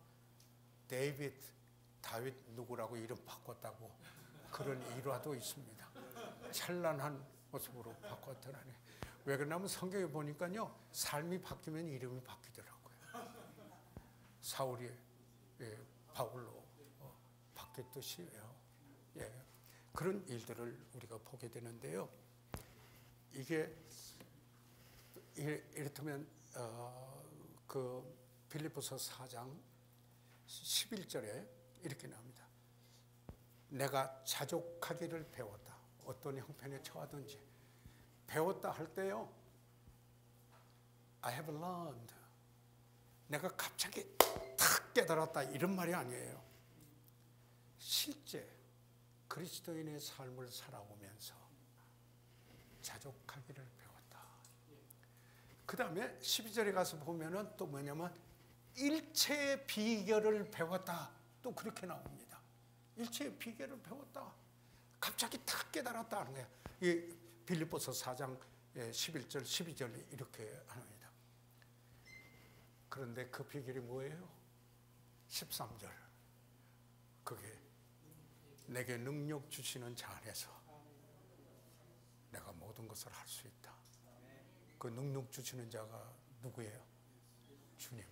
다윗 누구라고 이름 바꿨다고 그런 일화도 있습니다. 찬란한 모습으로 바꿨더라니. 왜 그러냐면 성경에 보니까요, 삶이 바뀌면 이름이 바뀌더라고요. 사울이 바울로 바뀌었듯이요. 예. 그런 일들을 우리가 보게 되는데요. 이게 이렇다면 그 빌립보서 4장 11절에 이렇게 나옵니다. 내가 자족하기를 배웠다. 어떤 형편에 처하든지 배웠다 할 때요, I have learned. 내가 갑자기 탁 깨달았다 이런 말이 아니에요. 실제 그리스도인의 삶을 살아오면서 자족하기를 배웠다. 그 다음에 12절에 가서 보면은 또 뭐냐면 일체의 비결을 배웠다. 또 그렇게 나옵니다. 일체의 비결을 배웠다. 갑자기 탁 깨달았다 하는 거예요. 이 빌립보서 4장 11절, 12절 이렇게 합니다. 그런데 그 비결이 뭐예요? 13절. 그게 내게 능력 주시는 자 안에서 내가 모든 것을 할 수 있다. 그 능력 주시는 자가 누구예요? 주님.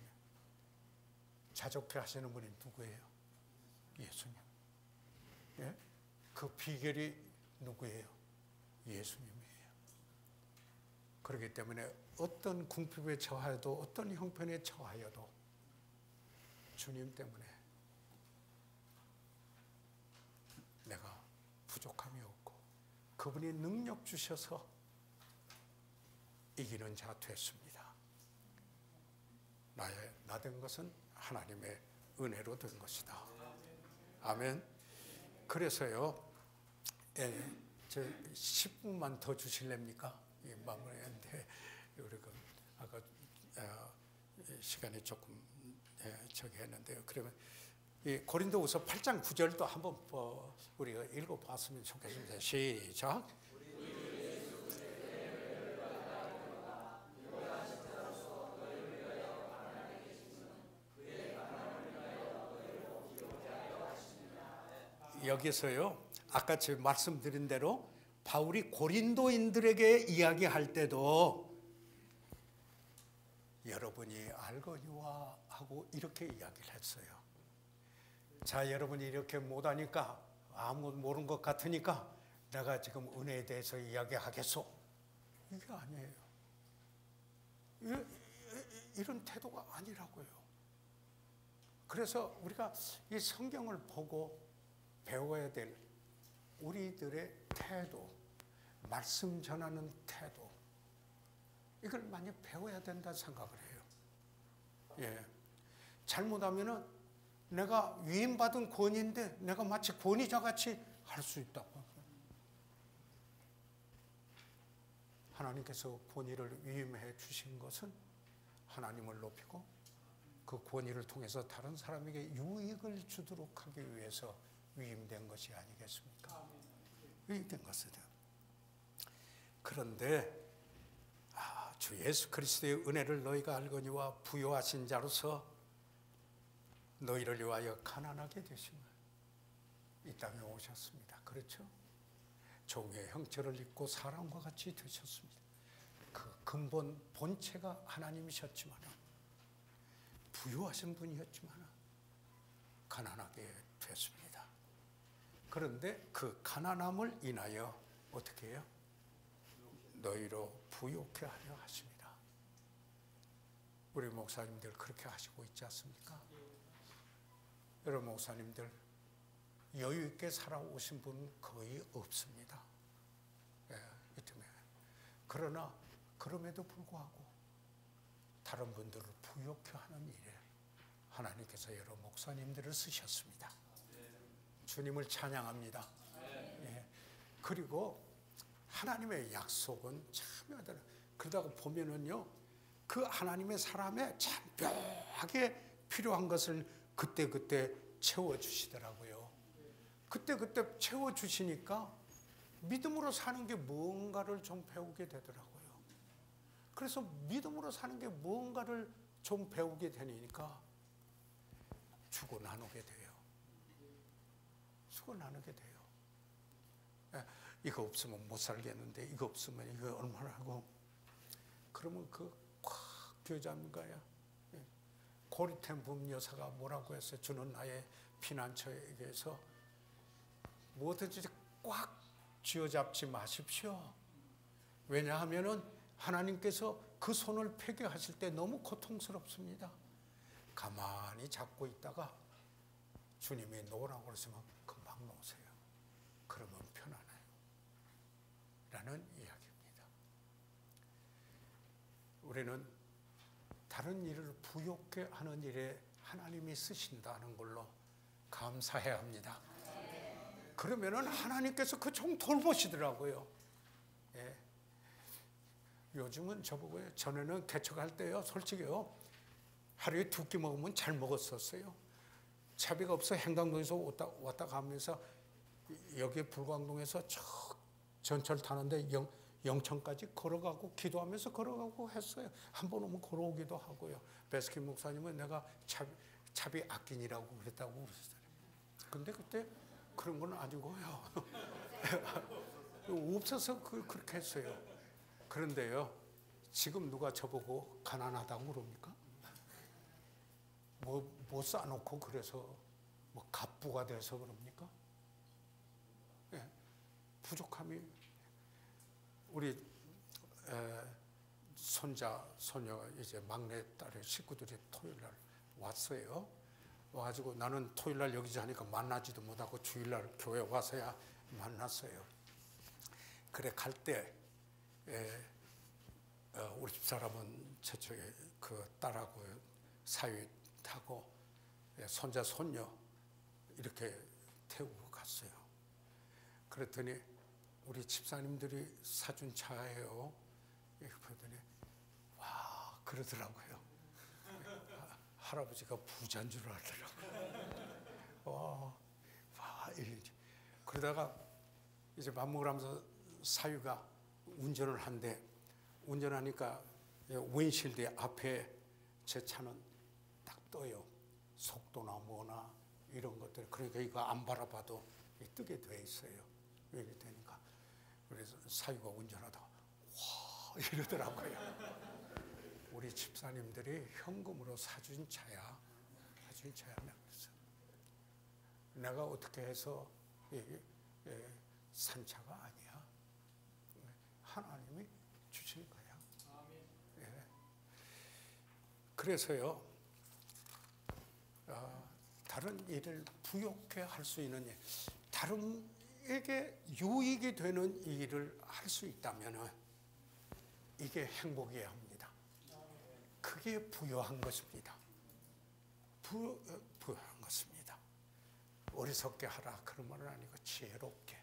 자족해 하시는 분이 누구예요? 예수님. 예? 그 비결이 누구예요? 예수님이에요. 그렇기 때문에 어떤 궁핍에 처하여도 어떤 형편에 처하여도 주님 때문에 내가 부족함이 없고 그분이 능력 주셔서 이기는 자 됐습니다. 나 된 것은 하나님의 은혜로 된 것이다. 아멘. 그래서요, 저 10분만 더 주실랍니까? 마무리했는데 우리가 아까 시간이 조금 저기 했는데요. 그러면 이 고린도후서 8장 9절도 한번 우리가 읽어봤으면 좋겠습니다. 시작. 여기서요, 아까 제가 말씀드린 대로 바울이 고린도인들에게 이야기할 때도 여러분이 알거니와 하고 이렇게 이야기를 했어요. 자, 여러분이 이렇게 못하니까 아무것도 모르는 것 같으니까 내가 지금 은혜에 대해서 이야기하겠소. 이게 아니에요. 이런 태도가 아니라고요. 그래서 우리가 이 성경을 보고 배워야 될 우리들의 태도, 말씀 전하는 태도, 이걸 많이 배워야 된다 생각을 해요. 예. 잘못하면은 내가 위임받은 권위인데 내가 마치 권위자같이 할 수 있다고. 하나님께서 권위를 위임해 주신 것은 하나님을 높이고 그 권위를 통해서 다른 사람에게 유익을 주도록 하기 위해서 위임된 것이 아니겠습니까? 위임된 것이다. 그런데 주 예수 그리스도의 은혜를 너희가 알거니와 부요하신 자로서 너희를 위하여 가난하게 되심을 이 땅에 오셨습니다. 그렇죠? 종의 형체를 입고 사람과 같이 되셨습니다. 그 근본 본체가 하나님이셨지만 부유하신 분이었지만 가난하게 됐습니다. 그런데 그 가난함을 인하여 어떻게 해요? 너희로 부유케 하려 하십니다. 우리 목사님들 그렇게 하시고 있지 않습니까? 여러분 목사님들 여유 있게 살아오신 분 거의 없습니다. 예, 그러나 그럼에도 불구하고 다른 분들을 부욕해 하는 일에 하나님께서 여러 목사님들을 쓰셨습니다. 주님을 찬양합니다. 예. 그리고 하나님의 약속은 참 여러분, 그러다가 보면은요, 그 하나님의 사람의 참 묘하게 필요한 것을 그때그때 채워주시더라고요. 그때그때 채워주시니까 믿음으로 사는 게 뭔가를 좀 배우게 되더라고요. 그래서 믿음으로 사는 게 뭔가를 좀 배우게 되니까 주고 나누게 돼요. 주고 나누게 돼요. 이거 없으면 못 살겠는데, 이거 없으면 이거 얼마나 하고, 그러면 그 꽉 쥐어잡는 거야. 고리템 붐 여사가 뭐라고 했어요? 주는 나의 피난처에게서 뭐든지 꽉 쥐어잡지 마십시오. 왜냐하면은 하나님께서 그 손을 폐교하실 때 너무 고통스럽습니다. 가만히 잡고 있다가 주님이 놓으라고 그러시면 금방 놓으세요. 그러면 편안해요. 라는 이야기입니다. 우리는 다른 일을 부욕해 하는 일에 하나님이 쓰신다는 걸로 감사해야 합니다. 그러면은 하나님께서 그 종 돌보시더라고요. 예. 요즘은 저보고요, 전에는 개척할 때요, 솔직히요, 하루에 2끼 먹으면 잘 먹었었어요. 차비가 없어 행당동에서 왔다 가면서 여기 불광동에서 전철 타는데 영천까지 걸어가고 기도하면서 걸어가고 했어요. 한 번 오면 걸어오기도 하고요. 베스킨 목사님은 내가 차비 아끼니라고 그랬다고 그러시더라고요. 근데 그때 그런 건 아니고요. 없어서 그렇게 했어요. 그런데요, 지금 누가 저보고 가난하다고 그럽니까? 뭐 싸놓고 그래서 뭐 갑부가 돼서 그럽니까? 예, 부족함이, 우리 손자, 소녀, 이제 막내딸의 식구들이 토요일날 왔어요. 와가지고 나는 토요일날 여기서 하니까 만나지도 못하고 주일날 교회 와서야 만났어요. 그래 갈 때 우리 집사람은 저쪽에 그 딸하고 사위 타고 손자, 손녀 이렇게 태우고 갔어요. 그랬더니 우리 집사님들이 사준 차예요. 그랬더니 와 그러더라고요. 할아버지가 부자인 줄 알더라고요. 와 이러지. 그러다가 이제 밥 먹으면서 사위가 운전을 한대. 운전하니까 윈실드 앞에 제 차는 딱 떠요. 속도나 뭐나 이런 것들. 그러니까 이거 안 바라봐도 뜨게 돼 있어요. 이렇게 되니까. 그래서 사위가 운전하다가 와 이러더라고요. 우리 집사님들이 현금으로 사준 차야. 사준 차야. 그래서 내가 어떻게 해서 산 차가 아니야. 하나님이 주신 거야. 예. 그래서요, 다른 일을 부욕해 할 수 있는 일, 다른에게 유익이 되는 일을 할 수 있다면 이게 행복이어야 합니다. 그게 부유한 것입니다. 부유한 것입니다. 어리석게 하라 그런 말은 아니고 지혜롭게.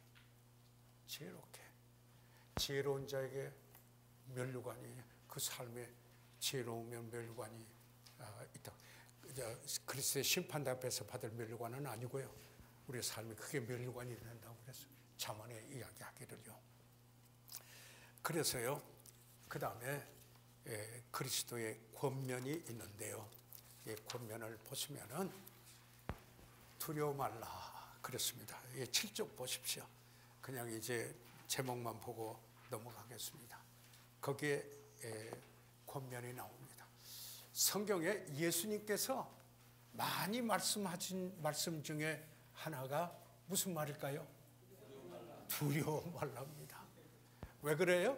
지혜로운 자에게 면류관이, 그 삶에 지혜로우면 면류관이 있다. 그리스도의 심판 앞에서 받을 면류관은 아니고요. 우리의 삶이 그게 면류관이 된다고 그랬어요. 잠언에 이야기하기를요. 그래서요, 그 다음에 그리스도의 권면이 있는데요. 이 권면을 보시면은 두려워 말라 그랬습니다. 7쪽 보십시오. 그냥 이제 제목만 보고 넘어가겠습니다. 거기에 권면이 나옵니다. 성경에 예수님께서 많이 말씀하신 말씀 중에 하나가 무슨 말일까요? 두려워 말랍니다. 왜 그래요?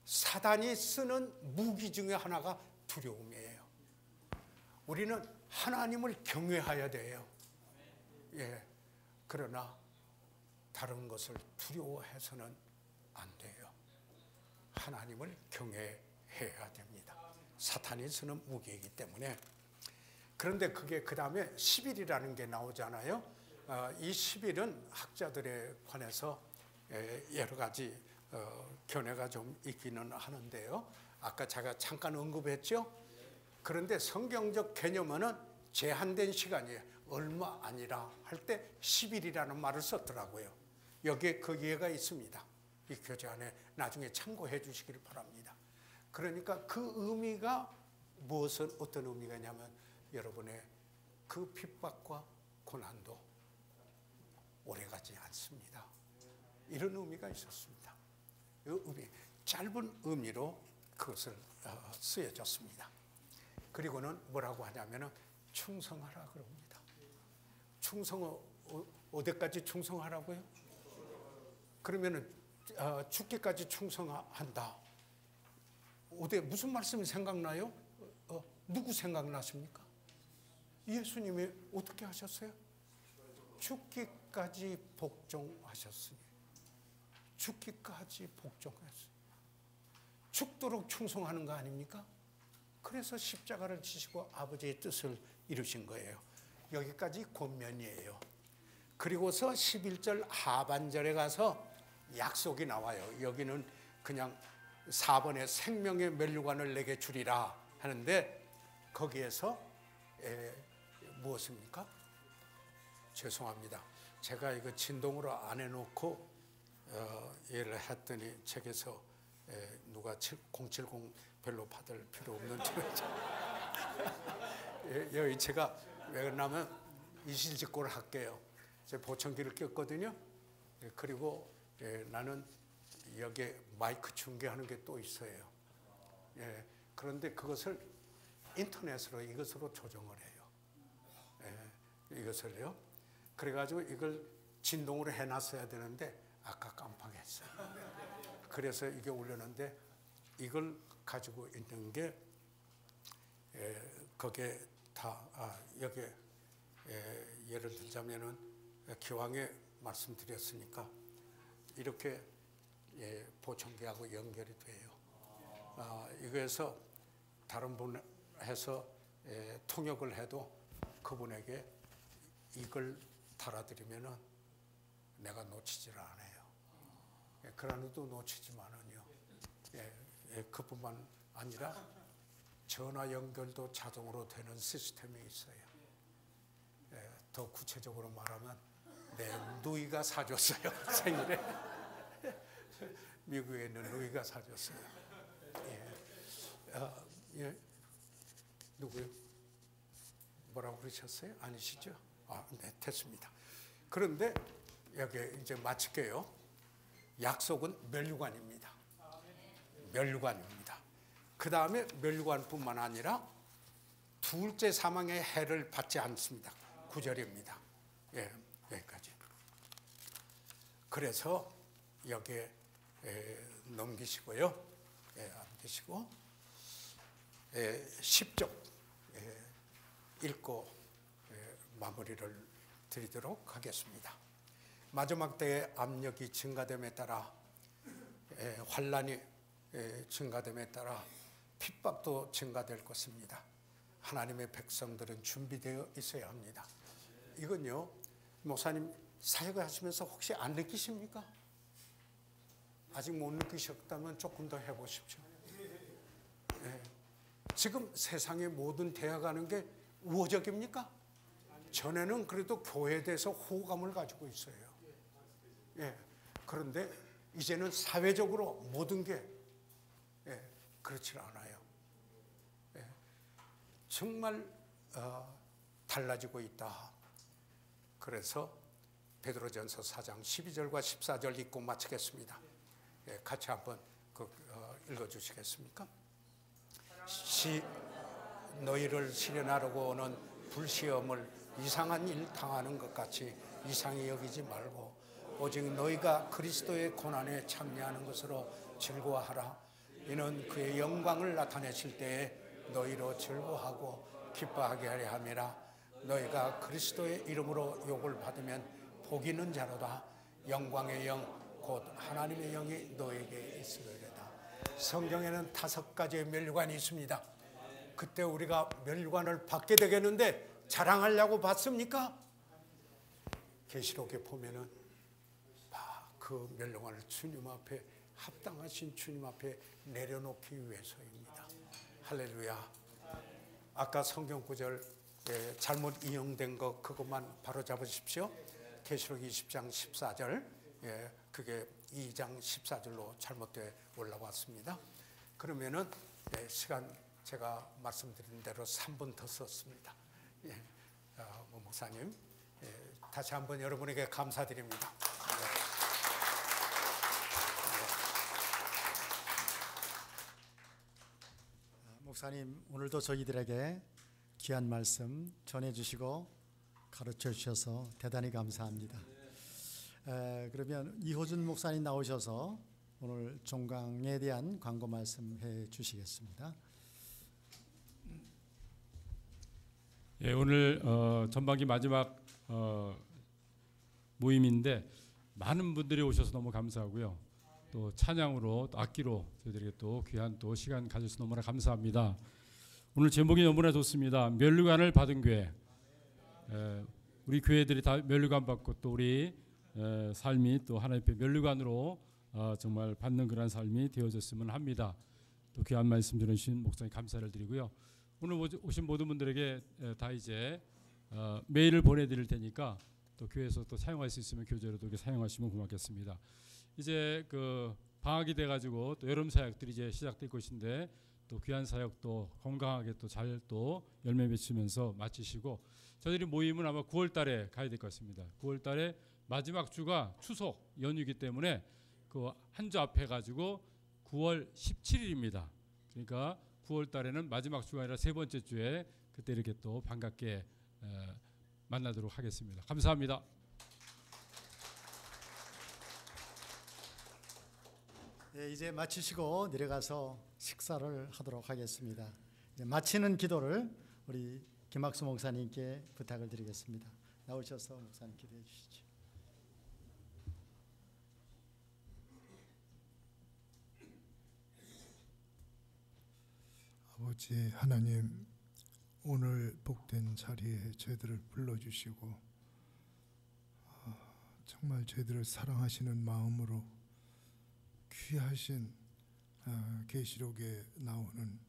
사단이 쓰는 무기 중에 하나가 두려움이에요. 우리는 하나님을 경외해야 돼요. 예. 그러나 다른 것을 두려워해서는 안 돼요. 하나님을 경외해야 됩니다. 사탄이 쓰는 무기이기 때문에. 그런데 그게 그 다음에 10일이라는 게 나오잖아요. 이 10일은 학자들에 관해서 여러 가지 견해가 좀 있기는 하는데요. 아까 제가 잠깐 언급했죠. 그런데 성경적 개념은 제한된 시간이에요. 얼마 아니라 할 때 10일이라는 말을 썼더라고요. 여기에 그 이해가 있습니다. 이 교재 안에 나중에 참고해 주시기를 바랍니다. 그러니까 그 의미가 무엇은 어떤 의미가 있냐면 여러분의 그 핍박과 고난도 오래가지 않습니다. 이런 의미가 있었습니다. 이 의미, 짧은 의미로 그것을 쓰여졌습니다. 그리고는 뭐라고 하냐면 충성하라 그럽니다. 충성 어디까지 충성하라고요? 그러면은 죽기까지 충성한다. 어디 무슨 말씀이 생각나요? 누구 생각나십니까? 예수님이 어떻게 하셨어요? 죽기까지 복종하셨으니. 죽기까지 복종했어요. 죽도록 충성하는 거 아닙니까? 그래서 십자가를 지시고 아버지의 뜻을 이루신 거예요. 여기까지 권면이에요. 그리고서 11절 하반절에 가서 약속이 나와요. 여기는 그냥 4번에 생명의 면류관을 내게 주리라 하는데 거기에서 무엇입니까? 죄송합니다. 제가 이거 진동으로 안 해놓고 얘를 했더니 책에서 누가 070 별로 받을 필요 없는 여기 제가 왜 그러냐면 이실직고를 할게요. 제 보청기를 꼈거든요. 그리고 나는 여기에 마이크 중계하는 게 또 있어요. 그런데 그것을 인터넷으로 이것으로 조정을 해요. 이것을요. 그래가지고 이걸 진동으로 해놨어야 되는데 아까 깜빡했어요. 그래서 이게 올렸는데 이걸 가지고 있는 게 거기에 다 여기에 예를 들자면은 기왕에 말씀드렸으니까 이렇게 보청기하고 연결이 돼요. 이거에서 다른 분 해서 통역을 해도 그분에게 이걸 달아드리면은 내가 놓치지를 않아요. 그러나도 놓치지만은요. 그뿐만 아니라 전화 연결도 자동으로 되는 시스템이 있어요. 더 구체적으로 말하면 내 누이가 사줬어요. 생일에 미국에 있는 누이가 사줬어요. 누구요? 뭐라고 그러셨어요? 아니시죠? 네, 됐습니다. 그런데 여기 이제 마칠게요. 약속은 면류관입니다. 면류관입니다. 그 다음에 면류관뿐만 아니라 둘째 사망의 해를 받지 않습니다. 9절입니다. 여기까지. 그래서 여기에 넘기시고요. 넘기시고 10쪽 읽고 마무리를 드리도록 하겠습니다. 마지막 때의 압력이 증가됨에 따라 환난이 증가됨에 따라 핍박도 증가될 것입니다. 하나님의 백성들은 준비되어 있어야 합니다. 이건요, 목사님 사역을 하시면서 혹시 안 느끼십니까? 아직 못 느끼셨다면 조금 더 해보십시오. 지금 세상의 모든 대화가는 게 우호적입니까? 전에는 그래도 교회에 대해서 호감을 가지고 있어요. 그런데 이제는 사회적으로 모든 게 그렇지 않아요. 정말 달라지고 있다. 그래서 베드로전서 4장 12절과 14절 읽고 마치겠습니다. 같이 한번 읽어주시겠습니까? 너희를 시련하려고 오는 불시험을 이상한 일 당하는 것 같이 이상히 여기지 말고 오직 너희가 그리스도의 고난에 참여하는 것으로 즐거워하라. 이는 그의 영광을 나타내실 때에 너희로 즐거워하고 기뻐하게 하려 함이라. 너희가 그리스도의 이름으로 욕을 받으면 복 있는 자로다. 영광의 영 곧 하나님의 영이 너에게 있으리로다. 성경에는 5가지의 멸류관이 있습니다. 그때 우리가 멸류관을 받게 되겠는데 자랑하려고 받습니까? 계시록에 보면은 그 멸류관을 주님 앞에, 합당하신 주님 앞에 내려놓기 위해서입니다. 할렐루야. 아까 성경 구절 잘못 인용된 거 그것만 바로 잡으십시오. 계시록 20장 14절, 그게 2장 14절로 잘못돼 올라왔습니다. 그러면은 시간 제가 말씀드린 대로 3분 더 썼습니다. 목사님, 다시 한번 여러분에게 감사드립니다. 목사님, 오늘도 저희들에게 귀한 말씀 전해주시고 가르쳐 주셔서 대단히 감사합니다. 그러면 이호준 목사님 나오셔서 오늘 종강에 대한 광고 말씀해 주시겠습니다. 예, 오늘 전반기 마지막 모임인데 많은 분들이 오셔서 너무 감사하고요. 또 찬양으로 또 악기로 저희들에게 또 귀한 또 시간 가져서 너무나 감사합니다. 오늘 제목이 너무나 좋습니다. 멸류관을 받은 교회. 우리 교회들이 다 멸류관 받고 또 우리 삶이 또 하나님 앞에 멸류관으로 정말 받는 그런 삶이 되어졌으면 합니다. 또 귀한 말씀 전해주신 목사님 감사를 드리고요. 오늘 오신 모든 분들에게 다 이제 메일을 보내드릴 테니까 또 교회에서 또 사용할 수 있으면 교재로도 이렇게 사용하시면 고맙겠습니다. 이제 그 방학이 돼가지고 또 여름 사역들이 이제 시작될 것인데 또 귀한 사역도 건강하게 또 잘 또 열매 맺히면서 마치시고 저희들이 모임은 아마 9월달에 가야 될 것 같습니다. 9월달에 마지막 주가 추석 연휴이기 때문에 그 한 주 앞에 가지고 9월 17일입니다. 그러니까 9월달에는 마지막 주가 아니라 세 번째 주에 그때 이렇게 또 반갑게 만나도록 하겠습니다. 감사합니다. 네, 이제 마치시고 내려가서 식사를 하도록 하겠습니다. 마치는 기도를 우리 김학수 목사님께 부탁을 드리겠습니다. 나오셔서 목사님 기도해 주시죠. 아버지 하나님, 오늘 복된 자리에 저희들을 불러주시고 정말 저희들을 사랑하시는 마음으로 귀하신 계시록에 나오는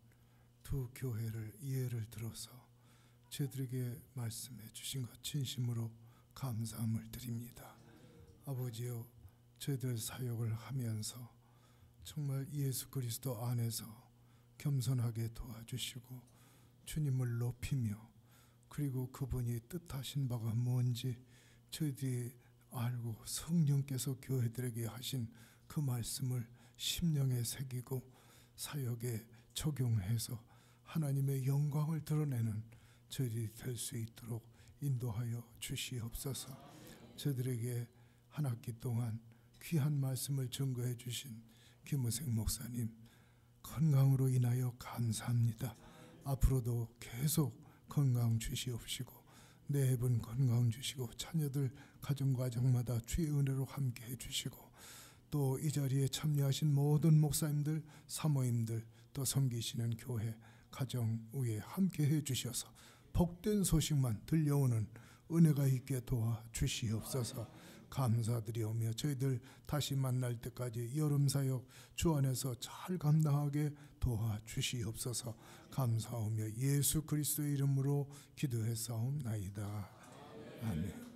두 교회를 예를 들어서 저희들에게 말씀해 주신 것 진심으로 감사함을 드립니다. 아버지여, 저희들 사역을 하면서 정말 예수 그리스도 안에서 겸손하게 도와주시고 주님을 높이며 그리고 그분이 뜻하신 바가 뭔지 저희들이 알고 성령께서 교회들에게 하신 그 말씀을 심령에 새기고 사역에 적용해서 하나님의 영광을 드러내는 저희들이 될 수 있도록 인도하여 주시옵소서. 저희들에게 한 학기 동안 귀한 말씀을 증거해 주신 김우생 목사님 건강으로 인하여 감사합니다. 앞으로도 계속 건강 주시옵시고 네 분 건강 주시고 자녀들 가정마다 주의 은혜로 함께 해주시고 또 이 자리에 참여하신 모든 목사님들, 사모님들, 또 섬기시는 교회, 가정 위에 함께 해주셔서 복된 소식만 들려오는 은혜가 있게 도와주시옵소서. 감사드리오며 저희들 다시 만날 때까지 여름사역 주 안에서 잘 감당하게 도와주시옵소서. 감사하며 예수 그리스도의 이름으로 기도했사옵나이다. 아멘.